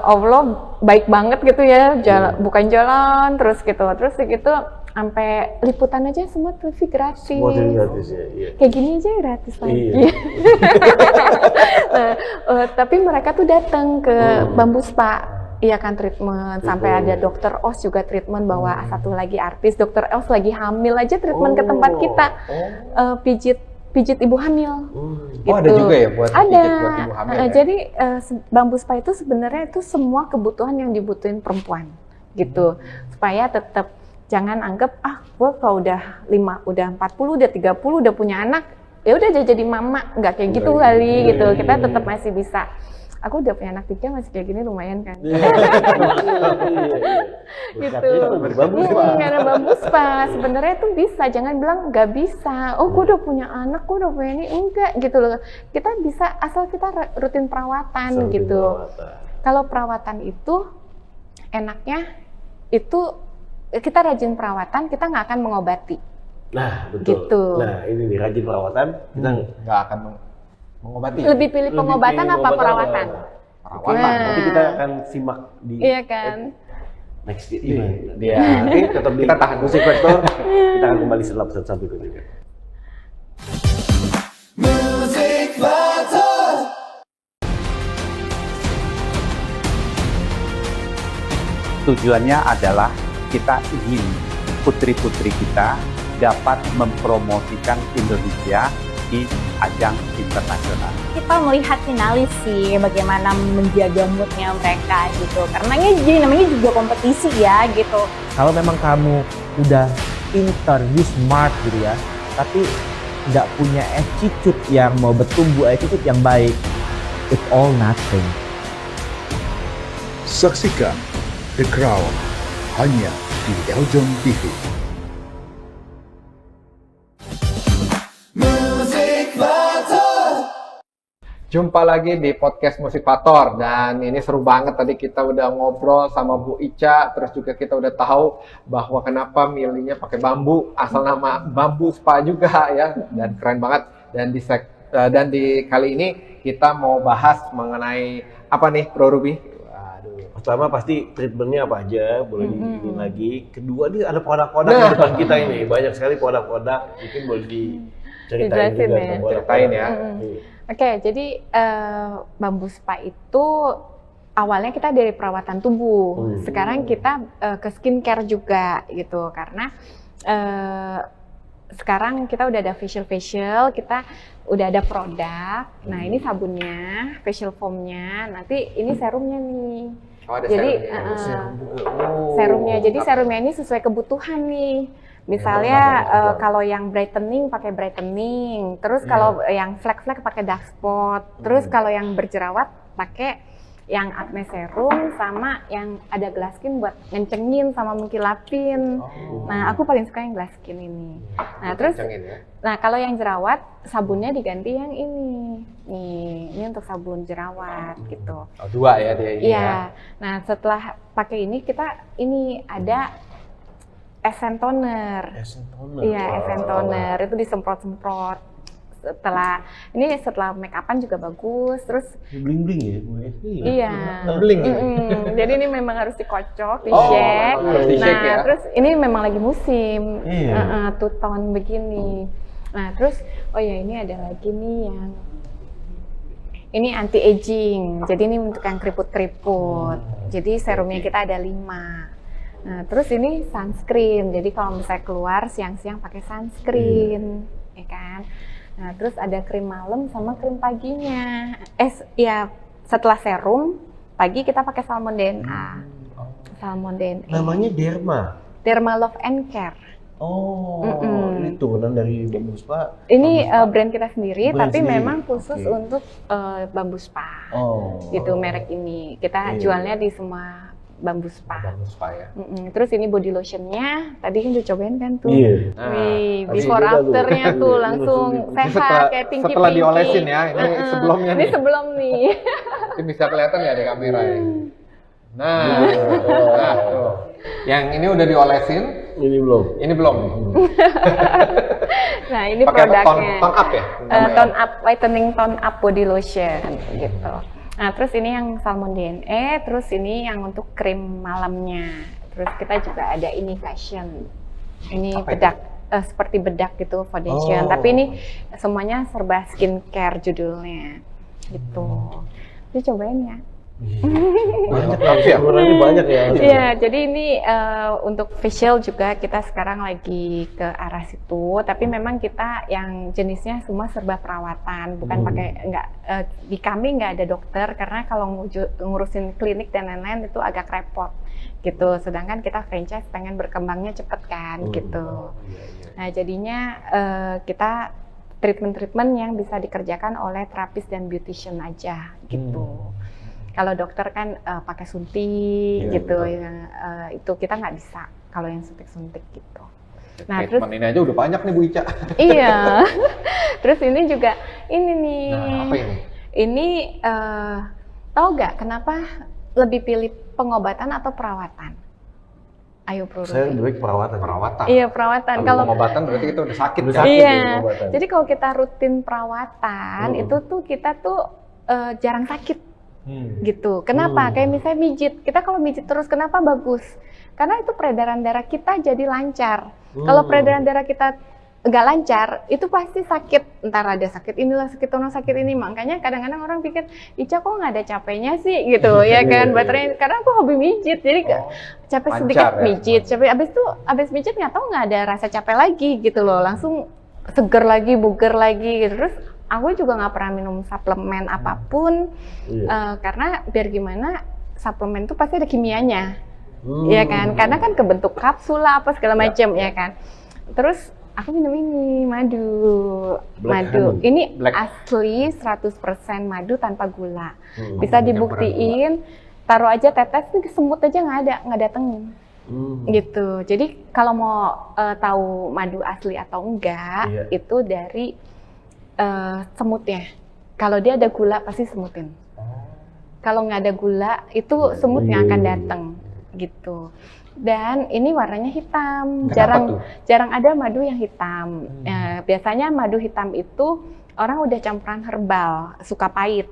Allah baik banget gitu ya, bukan jalan terus gitu sampai liputan aja semua TV gratis. Semua TV gratis ya. Iya. Kayak gini aja gratis lagi. Tapi mereka tuh datang ke Bambu Spa. Iya kan treatment, sampai ada dokter Os juga treatment, bawa satu lagi artis, dokter Os lagi hamil aja treatment ke tempat kita, pijit ibu hamil. Gitu. Oh, ada juga ya buat pijit buat ibu hamil. Jadi Bambu Spa itu sebenarnya itu semua kebutuhan yang dibutuhin perempuan gitu, supaya tetap jangan anggap gue kalau udah 40, udah 30, udah punya anak, ya udah jadi mama, nggak kayak gitu kali gitu. Kita tetap masih bisa. Aku udah punya anak 3 masih kayak gini lumayan kan. Gitu. Karena Bambu Spa sebenarnya itu bisa, jangan bilang nggak bisa. Oh, gue udah punya anak, gue udah punya ini, enggak gitu loh. Kita bisa asal kita rutin perawatan gitu. Kalau perawatan itu enaknya itu kita rajin perawatan, kita nggak akan mengobati. Nah, betul. Gitu. Nah, ini nih rajin perawatan, kita nggak akan mengobati. Lebih pilih pengobatan apa perawatan? Perawatan. Nanti kita akan simak di next dia. Oke, tetap kita tahan musik Vektor. Kita akan kembali setelah pesan sampai berikutnya. Tujuannya adalah kita ingin putri-putri kita dapat mempromosikan Indonesia di ajang internasional. Kita melihat finalis sih bagaimana menjaga moodnya mereka gitu. Karena namanya juga kompetisi ya gitu. Kalau memang kamu udah pintar, you smart gitu ya, tapi nggak punya attitude yang mau bertumbuh, attitude yang baik, it's all nothing. Saksikan The Crown hanya di Eljon TV. Jumpa lagi di podcast Musikator, dan ini seru banget. Tadi kita udah ngobrol sama Bu Ica, terus juga kita udah tahu bahwa kenapa milihnya pakai bambu, asal nama Bambu Spa juga ya, dan keren banget. Dan di kali ini kita mau bahas mengenai apa nih, Bro Ruby? Pertama pasti treatmentnya apa aja, boleh ini lagi. Kedua nih ada produk-produk di depan kita ini, banyak sekali produk-produk, mungkin boleh diceritain juga ya. Ceritain ya. Oke, jadi Bambu Spa itu awalnya kita dari perawatan tubuh. Sekarang kita ke skincare juga gitu, karena sekarang kita udah ada facial, kita udah ada produk. Nah, ini sabunnya, facial foamnya, nanti ini serumnya nih. Oh, ada jadi serumnya. Jadi Apa? serumnya ini sesuai kebutuhan nih. Misalnya kalau yang brightening pakai brightening, terus kalau yang flek-flek pakai dark spot, terus kalau yang berjerawat pakai yang acne serum, sama yang ada glass skin buat ngencengin sama mengkilapin. Nah, aku paling suka yang glass skin ini. Nah, terus nah kalau yang jerawat sabunnya diganti yang ini. Nih, ini untuk sabun jerawat gitu. Oh, dua ya dia ini. Iya. Ya. Nah, setelah pakai ini kita ini ada Essence Toner. Iya, Essence Toner itu disemprot-semprot. Setelah make upan juga bagus. Terus bling-bling ya. iya. Bling. Jadi ini memang harus dikocok, Oh, di-shake. harus di-shake Nah, ya. terus ini memang lagi musim. Iya. Two tone begini. Nah, terus oh ya ini ada lagi nih yang ini anti aging. Jadi ini untuk yang keriput-keriput. Jadi serumnya kita ada 5. Nah, terus ini sunscreen. Jadi kalau misalnya keluar siang-siang pakai sunscreen, ya kan? Nah, terus ada krim malam sama krim paginya. Ya setelah serum pagi kita pakai Salmon DNA. Salmon DNA. Namanya Derma Love and Care. Oh, ini turunan dari Bambu Spa. Ini brand kita sendiri, Brand tapi sendiri. memang khusus untuk Bambu Spa. Gitu merek ini. Kita jualnya di semua Bambu Spa. Bambu Spa ya. Terus ini body lotionnya, tadi kan udah cobain kan tuh. Iya. Wih, Tadi before juga tuh. afternya tuh Iya, langsung langsung sehat kayak pinky-pinky. Setelah diolesin ya, ini sebelumnya Ini nih. sebelum nih. Ini bisa kelihatan ya di kamera ya. Nah, tuh. Yang ini udah diolesin, Ini belum. ini belum. Nah, ini Pakai produknya. tone up ya? Tone up, whitening tone up body lotion gitu. Nah, terus ini yang Salmon DNA, terus ini yang untuk krim malamnya. Terus kita juga ada ini fashion. Ini Apa itu? bedak, seperti bedak gitu, foundation. Tapi ini semuanya serba skincare judulnya. Gitu. Jadi cobain ya. Banyak ya. Ukurannya banyak ya. Iya, jadi ini untuk facial juga kita sekarang lagi ke arah situ. Tapi memang kita yang jenisnya semua serba perawatan, bukan pakai di kami nggak ada dokter karena kalau ngurusin klinik dan lain-lain itu agak repot gitu. Sedangkan kita franchise pengen berkembangnya cepet kan gitu. Nah jadinya kita treatment-treatment yang bisa dikerjakan oleh terapis dan beautician aja gitu. Kalau dokter kan pakai suntik gitu, yang itu kita nggak bisa kalau yang suntik-suntik gitu. Nah terus ini aja udah banyak nih Bu Ica. iya, terus ini juga ini nih. Nah, apa ini? Ini tahu nggak kenapa lebih pilih pengobatan atau perawatan? Ayo Bro Saya Ruby. lebih baik perawatan. Iya perawatan. Kalau pengobatan berarti kita udah sakit kan? Iya. pengobatan. Jadi kalau kita rutin perawatan itu tuh kita tuh jarang sakit. Gitu. Kenapa? Kayak misalnya mijit. Kita kalau mijit terus kenapa bagus? Karena itu peredaran darah kita jadi lancar. Kalau peredaran darah kita nggak lancar, itu pasti sakit. Ntar ada sakit inilah, sakit ono, sakit ini. Makanya kadang-kadang orang pikir, Ica kok nggak ada capeknya sih gitu, ya kan? Baterainya, karena aku hobi mijit, jadi capek lancar sedikit ya, mijit, capek abis mijit nggak tahu nggak ada rasa capek lagi gitu loh, langsung seger lagi, buger lagi gitu. Terus aku juga nggak pernah minum suplemen apapun, karena biar gimana suplemen itu pasti ada kimianya, ya kan? Karena kan kebentuk kapsul lah apa segala macam, ya kan? Terus aku minum ini madu. Ini asli 100% madu tanpa gula. Bisa dibuktiin, taruh aja tetes, semut aja nggak datengin. Gitu. Jadi kalau mau tahu madu asli atau enggak, itu dari semutnya. Kalau dia ada gula pasti semutin. Kalau nggak ada gula itu semut yang akan datang. Gitu. Dan ini warnanya hitam. Jarang ada madu yang hitam. Biasanya madu hitam itu orang udah campuran herbal, suka pahit,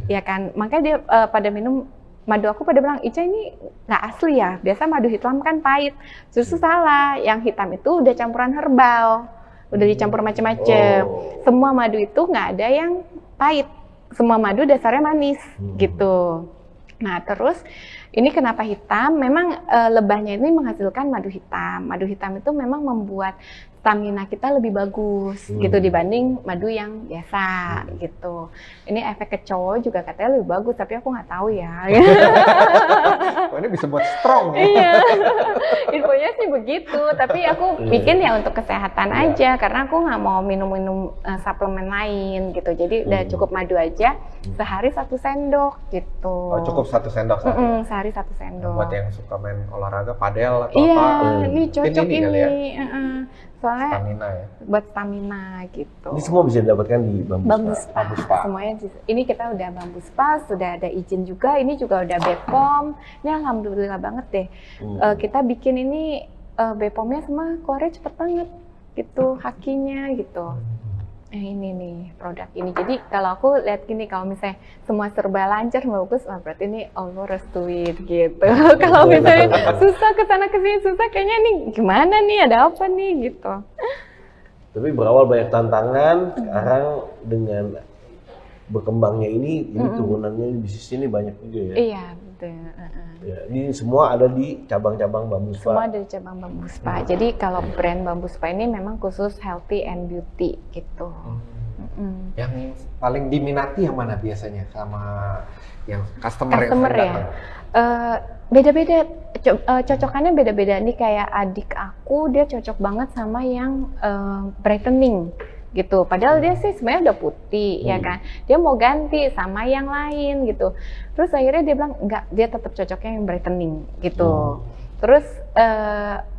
ya kan? Makanya dia pada minum madu aku pada bilang, Ica ini nggak asli ya. Biasa madu hitam kan pahit. Justru salah. Yang hitam itu udah campuran herbal, udah dicampur macam-macam. Semua madu itu nggak ada yang pahit. Semua madu dasarnya manis, gitu. Nah terus ini kenapa hitam? Memang lebahnya ini menghasilkan madu hitam. Madu hitam itu memang membuat stamina kita lebih bagus gitu dibanding madu yang biasa gitu. Ini efek ke cowok juga katanya lebih bagus, tapi aku nggak tahu ya. Oh, ini bisa buat strong ya. Iya, infonya sih begitu. Tapi aku bikin ya untuk kesehatan aja, karena aku nggak mau minum-minum suplemen lain gitu. Jadi udah cukup madu aja, sehari 1 sendok gitu. Oh, cukup 1 sendok sehari. Sehari 1 sendok. Buat yang suka main olahraga, padel atau iya, apa? ini cocok ini. Kali ya? Soalnya Stamina ya. buat stamina gitu. Ini semua bisa didapatkan di Bambu Spa. Spa. Semuanya ini kita udah Bambu Spa, sudah ada izin juga. Ini juga udah BPOM. Ini alhamdulillah banget deh. Kita bikin ini BPOM-nya semua keluarnya cepet banget gitu, hakinya gitu. Ini nih produk ini. Jadi kalau aku lihat gini, kalau misalnya semua serba lancar, bagus, berarti ini Allah restuin gitu. Kalau misalnya susah kesana kesini susah, kayaknya nih gimana nih, ada apa nih gitu. Tapi berawal banyak tantangan, sekarang dengan berkembangnya ini turunannya bisnis ini banyak juga ya. Iya betul. Ya, ini semua ada di cabang-cabang Bambu Spa. Semua ada di cabang Bambu Spa. Jadi kalau brand Bambu Spa ini memang khusus healthy and beauty gitu. Yang paling diminati yang mana biasanya sama yang customer yang ya? datang? Beda-beda, cocokannya beda-beda. Nih kayak adik aku, dia cocok banget sama yang brightening gitu. Padahal dia sih sebenarnya udah putih, ya kan. Dia mau ganti sama yang lain gitu. Terus akhirnya dia bilang enggak, dia tetap cocoknya yang brightening gitu. Terus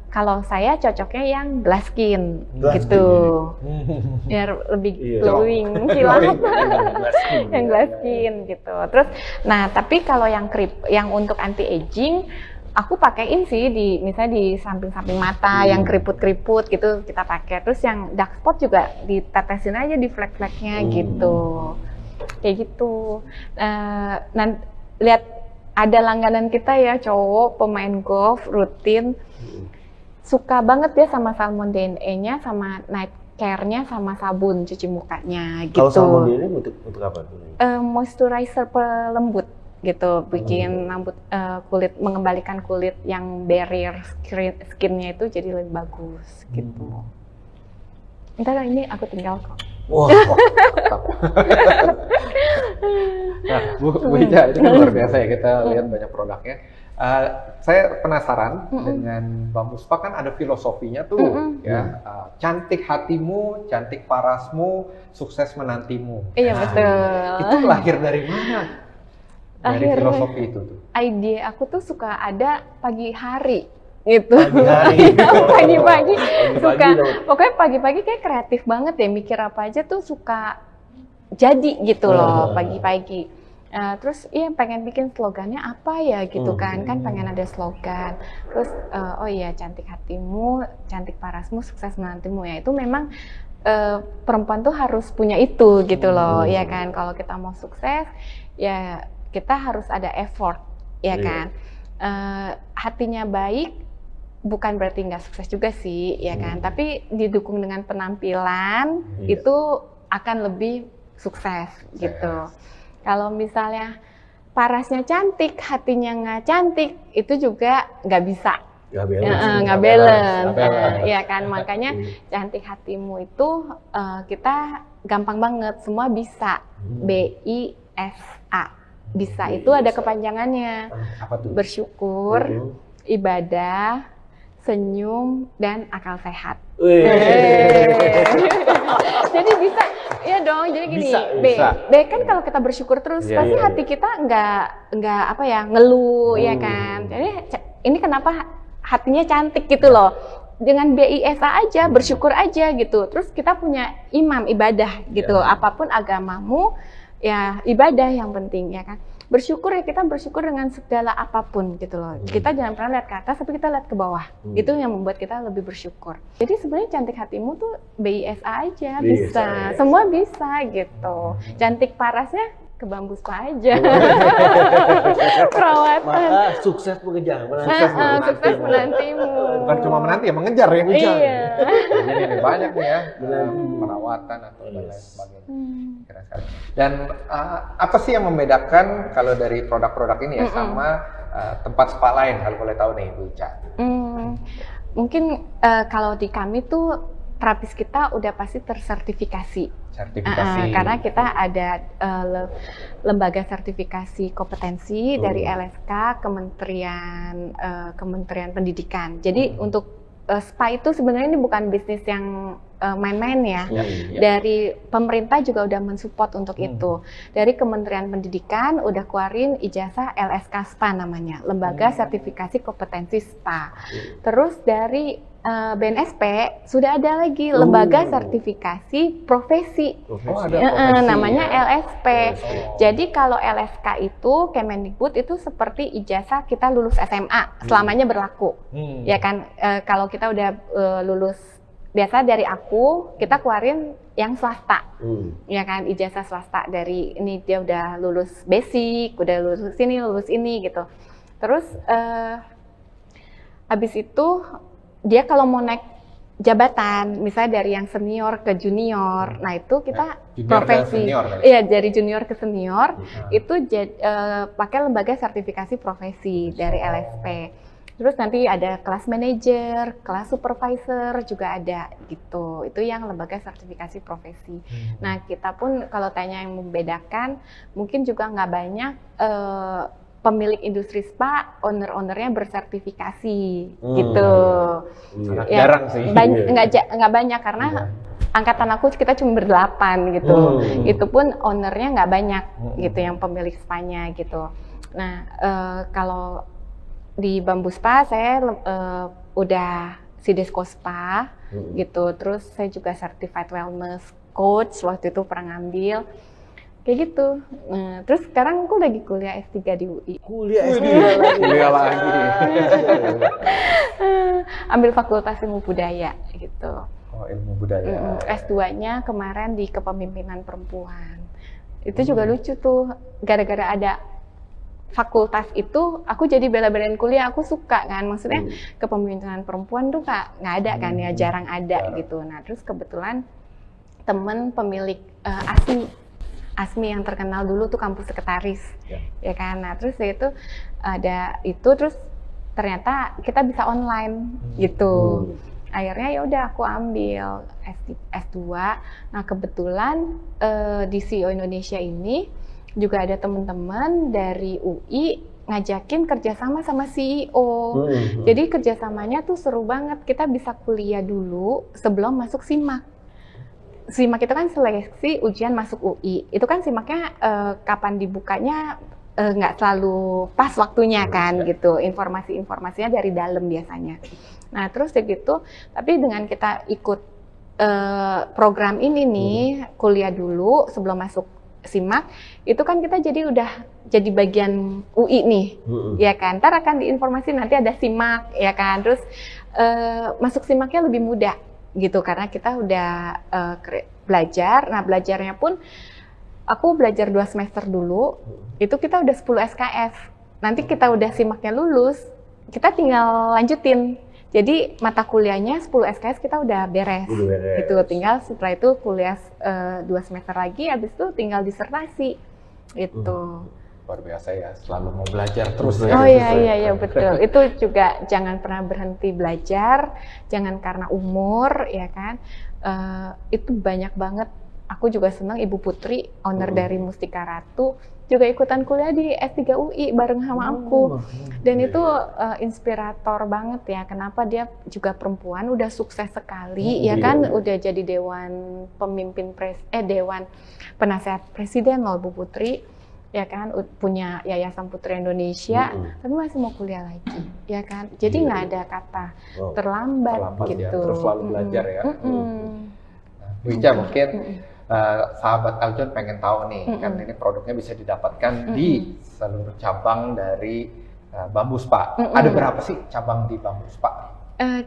kalau saya cocoknya yang glass skin gitu. Biar lebih glowing, kilat. Yang glass skin gitu. Terus nah, tapi kalau yang untuk anti aging aku pakein sih misalnya di samping-samping mata yang keriput-keriput gitu kita pakai. Terus yang dark spot juga ditetesin aja di flek-fleknya gitu. Kayak gitu. Lihat ada langganan kita ya, cowok pemain golf rutin. Suka banget dia sama Salmon DNA-nya, sama night care-nya, sama sabun cuci mukanya gitu. Kalau Salmon DNA untuk apa? Moisturizer pelembut gitu, bikin rambut kulit, mengembalikan kulit yang barrier skinnya itu jadi lebih bagus gitu. Ntar ini aku tinggal kok. Wah, nah, Bu Ica, itu kan luar biasa ya, kita lihat banyak produknya. Saya penasaran dengan Bambu Spa, kan ada filosofinya tuh ya, cantik hatimu, cantik parasmu, sukses menantimu. Iya betul. Itu lahir dari mana? Dari filosofi itu tuh. Ide aku tuh suka ada pagi hari gitu. Pagi-pagi suka, pokoknya pagi-pagi kayak kreatif banget ya, mikir apa aja tuh suka jadi gitu loh pagi-pagi. Terus iya pengen bikin slogannya apa ya gitu kan pengen ada slogan. Terus oh iya, cantik hatimu, cantik parasmu, sukses menantimu, ya itu memang perempuan tuh harus punya itu gitu loh, ya kan. Kalau kita mau sukses ya kita harus ada effort, ya kan. Hatinya baik, bukan berarti nggak sukses juga sih, ya kan? Tapi didukung dengan penampilan itu akan lebih sukses gitu. Kalau misalnya parasnya cantik, hatinya nggak cantik, itu juga nggak bisa. Nggak balance. Ya kan, makanya cantik hatimu itu kita gampang banget, semua bisa. BISA. Bisa itu ada kepanjangannya. Apa tuh? Bersyukur, ibadah, senyum, dan akal sehat. Jadi bisa, ya dong. Jadi gini, B kan kalau kita bersyukur terus, pasti hati kita nggak apa ya, ngeluh, ya kan. Jadi ini kenapa hatinya cantik gitu loh. Dengan BISA aja, bersyukur aja gitu. Terus kita punya imam, ibadah gitu. Apapun agamamu, ya ibadah yang penting, ya kan. Bersyukur ya, kita bersyukur dengan segala apapun gitu loh. Kita jangan pernah lihat ke atas, tapi kita lihat ke bawah. Itu yang membuat kita lebih bersyukur. Jadi sebenarnya cantik hatimu tuh BISA aja, bisa. Semua bisa gitu. Cantik parasnya ke Bambus aja. Perawatan. Maka sukses mengejar, sukses menantimu. Bukan cuma menanti ya, mengejar ya. Iya. Jadi ini banyak nih ya, perawatan atau dan lain sebagainya. Kira sekali. Dan apa sih yang membedakan kalau dari produk-produk ini ya sama tempat spa lain, kalau boleh tahu nih Bu Ica? Mungkin kalau di kami tuh terapis kita udah pasti tersertifikasi. Karena kita ada lembaga sertifikasi kompetensi dari LSK, Kementerian Pendidikan. Jadi untuk spa itu sebenarnya ini bukan bisnis yang main-main ya. Dari pemerintah juga udah mensupport untuk itu. Dari Kementerian Pendidikan udah keluarin ijazah LSK SPA namanya, Lembaga Sertifikasi Kompetensi Spa. Terus dari BNSP sudah ada lagi lembaga sertifikasi profesi. Namanya LSP. Jadi kalau LSK itu Kemendikbud itu seperti ijazah kita lulus SMA, selamanya berlaku. Ya kan, kalau kita udah lulus biasa dari aku, kita keluarin yang swasta. Ya kan, ijazah swasta dari ini dia udah lulus basic, udah lulus ini gitu. Terus habis itu dia kalau mau naik jabatan, misalnya dari yang senior ke junior, nah itu kita profesi, iya dari junior ke senior, itu pakai lembaga sertifikasi profesi dari LSP. Terus nanti ada kelas manager, kelas supervisor juga ada gitu. Itu yang lembaga sertifikasi profesi. Nah kita pun kalau tanya yang membedakan, mungkin juga nggak banyak pemilik industri spa, owner-ownernya bersertifikasi gitu. Jarang sih. Nggak banyak karena angkatan aku kita cuma berdelapan gitu. Itu pun ownernya nggak banyak gitu yang pemilik spanya gitu. Nah kalau di Bambus Spa saya udah Sidesco Spa gitu. Terus saya juga certified wellness coach waktu itu pernah ngambil. Kayak gitu. Terus sekarang aku lagi kuliah S3 di UI. Kuliah lagi. Ambil Fakultas Ilmu Budaya gitu. Oh, ilmu budaya. S2-nya kemarin di Kepemimpinan Perempuan. Itu juga lucu tuh. Gara-gara ada fakultas itu, aku jadi bela-belain kuliah. Aku suka kan. Maksudnya kepemimpinan perempuan tuh nggak ada kan ya. Jarang ada gitu. Nah terus kebetulan temen pemilik ASMI yang terkenal dulu tuh kampus sekretaris, ya kan. Nah terus itu ada itu, terus ternyata kita bisa online gitu. Akhirnya ya udah aku ambil S2. Nah kebetulan di CEO Indonesia ini juga ada teman-teman dari UI ngajakin kerjasama sama CEO. Jadi kerjasamanya tuh seru banget. Kita bisa kuliah dulu sebelum masuk SIMAK. SIMAK itu kan seleksi ujian masuk UI. Itu kan SIMAKnya kapan dibukanya nggak selalu pas waktunya kan gitu. Informasinya dari dalam biasanya. Nah terus gitu, tapi dengan kita ikut program ini nih, kuliah dulu sebelum masuk SIMAK, itu kan kita udah jadi bagian UI nih, ya kan. Ntar akan diinformasi nanti ada SIMAK, ya kan. Terus masuk SIMAKnya lebih mudah gitu karena kita udah belajar. Nah belajarnya pun aku belajar 2 semester dulu, itu kita udah 10 SKS. Nanti kita udah SIMAKnya lulus, kita tinggal lanjutin Jadi mata kuliahnya 10 SKS kita udah beres. Gitu. Tinggal setelah itu kuliah 2 semester lagi, habis itu tinggal disertasi. Itu. Luar biasa ya, selalu mau belajar terus. Oh iya betul. Itu juga jangan pernah berhenti belajar, jangan karena umur ya kan. Itu banyak banget. Aku juga senang Ibu Putri, owner dari Mustika Ratu, juga ikutan kuliah di S3 UI bareng sama aku. Dan itu inspirator banget ya. Kenapa dia juga perempuan, udah sukses sekali ya kan, udah jadi dewan penasehat presiden loh Bu Putri. Ya kan, punya Yayasan Putri Indonesia, tapi masih mau kuliah lagi, ya kan. Jadi nggak ada kata terlambat gitu. Ya, terus selalu belajar ya. Bu Ica, mungkin sahabat Eljon pengen tahu nih, kan ini produknya bisa didapatkan di seluruh cabang dari Bamboo Spa. Ada berapa sih cabang di Bamboo Spa?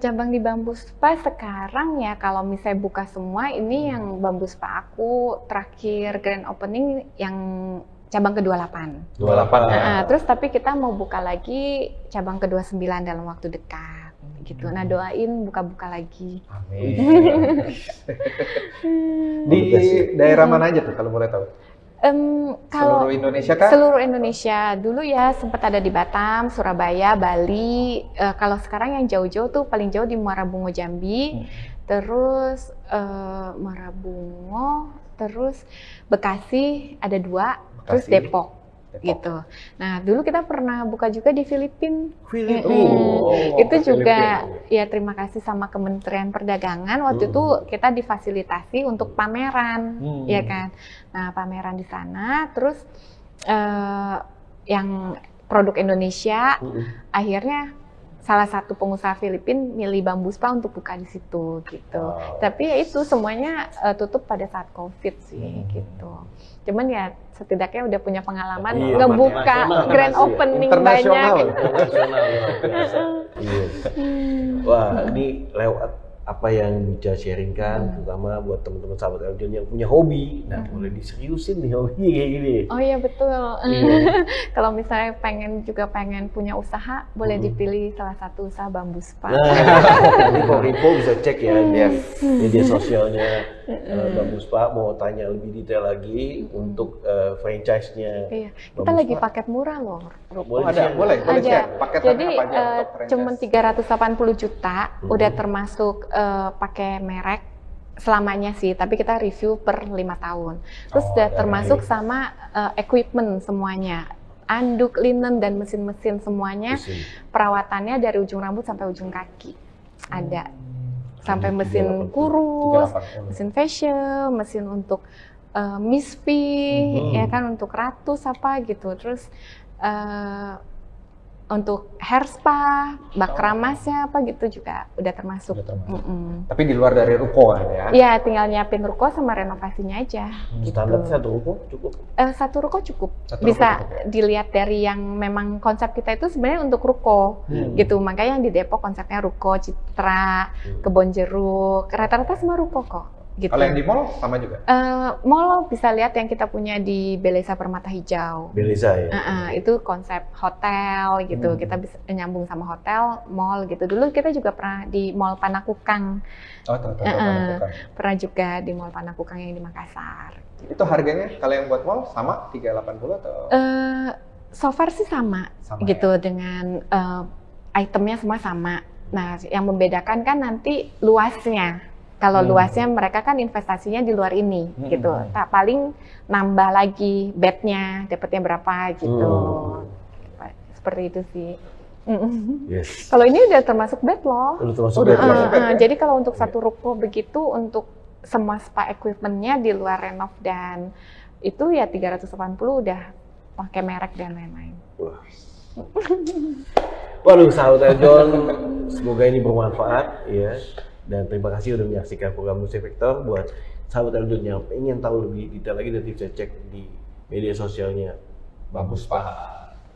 Cabang di Bamboo Spa sekarang ya, kalau misalnya buka semua, ini yang Bamboo Spa aku terakhir grand opening yang cabang ke-28. 28 ya. Terus tapi kita mau buka lagi cabang ke-29 dalam waktu dekat gitu. Nah, doain buka-buka lagi. Amin. Di daerah mana aja tuh kalau boleh tahu? Kalau seluruh Indonesia kan? Seluruh Indonesia. Dulu ya sempat ada di Batam, Surabaya, Bali. Kalau sekarang yang jauh-jauh tuh paling jauh di Muara Bungo Jambi. Terus Muara Bungo, terus Bekasi ada 2. Terus Depok gitu. Nah, dulu kita pernah buka juga di Filipina. Itu juga ya terima kasih sama Kementerian Perdagangan. Waktu itu kita difasilitasi untuk pameran, ya kan. Nah, pameran di sana, terus yang produk Indonesia, akhirnya salah satu pengusaha Filipina milih Bamboo Spa untuk buka di situ gitu. Tapi ya itu semuanya tutup pada saat COVID sih gitu. Cuman ya setidaknya udah punya pengalaman ngebuka grand opening banyak. Internasional luar biasa. Wah, ini lewat apa yang bisa sharingkan, terutama buat teman-teman sahabat Eljon yang punya hobi. Nah, boleh diseriusin nih hobi kayak gini. Oh iya betul. Kalau misalnya pengen punya usaha, boleh dipilih salah satu usaha Bamboo Spa. Nah, info bisa cek ya di media sosialnya Bamboo Spa. Mau tanya lebih detail lagi untuk franchise-nya. Iya, kita lagi paket murah loh. Boleh share paketnya jadi apa aja untuk franchise? Cuman 380 juta, udah termasuk pakai merek selamanya sih, tapi kita review per 5 tahun. Terus udah termasuk sama equipment semuanya, anduk, linen, dan mesin-mesin semuanya. Perawatannya dari ujung rambut sampai ujung kaki ada. Sampai mesin kurus, mesin facial, mesin untuk misfi, ya kan, untuk ratus apa gitu. Terus untuk hair spa, bak ramasnya apa gitu juga udah termasuk. Tapi di luar dari ruko kan ya? Iya, tinggal nyiapin ruko sama renovasinya aja. Standar satu ruko cukup? Satu ruko cukup. Bisa dilihat dari yang memang konsep kita itu sebenarnya untuk ruko gitu. Makanya yang di Depok konsepnya ruko, Citra, Kebonjeruk, rata-rata semua ruko kok. Gitu. Kalau yang di mall sama juga? Mall bisa lihat yang kita punya di Beleza Permata Hijau. Beleza ya? Itu konsep hotel gitu, kita bisa nyambung sama hotel, mall gitu. Dulu kita juga pernah di Mall Panakukang. Panakukang. Pernah juga di Mall Panakukang yang di Makassar. Gitu. Itu harganya kalau yang buat mall sama 380 atau? So far sih sama gitu ya? Dengan itemnya semua sama. Nah, yang membedakan kan nanti luasnya. Kalau luasnya mereka kan investasinya di luar ini gitu. Tak paling nambah lagi bednya, dapatnya berapa gitu. Seperti itu sih. Kalau ini udah termasuk bed loh. Udah termasuk bed. Jadi kalau untuk satu ruko begitu, untuk semua spa equipment-nya di luar renov dan itu ya 380 udah pakai merek dan lain-lain. Waduh, sahabat Eljon, semoga ini bermanfaat ya. Dan terima kasih sudah menyaksikan program Musik Vector. Buat sahabat Eljon yang ingin tahu lebih detail lagi, nanti bisa cek di media sosialnya Bamboo Spa.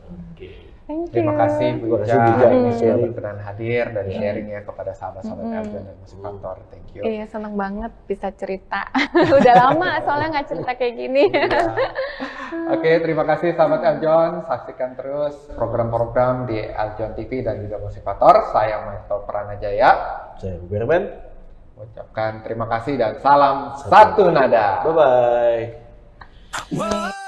Thank you. Terima kasih Bu Terima kasih Ija juga, hari ini Mas sudah Eri. berkenan hadir dan sharing ya kepada sahabat-sahabat Eljon dan Musik Faktor. Thank you. Iya, seneng banget bisa cerita. Udah lama soalnya nggak cerita kayak gini. Oke, terima kasih sahabat Eljon. Saksikan terus program-program di Eljon TV dan juga Musik Faktor. Saya Maestro Pranajaya. Saya Berben. Ucapkan terima kasih dan salam satu nada. Bye-bye.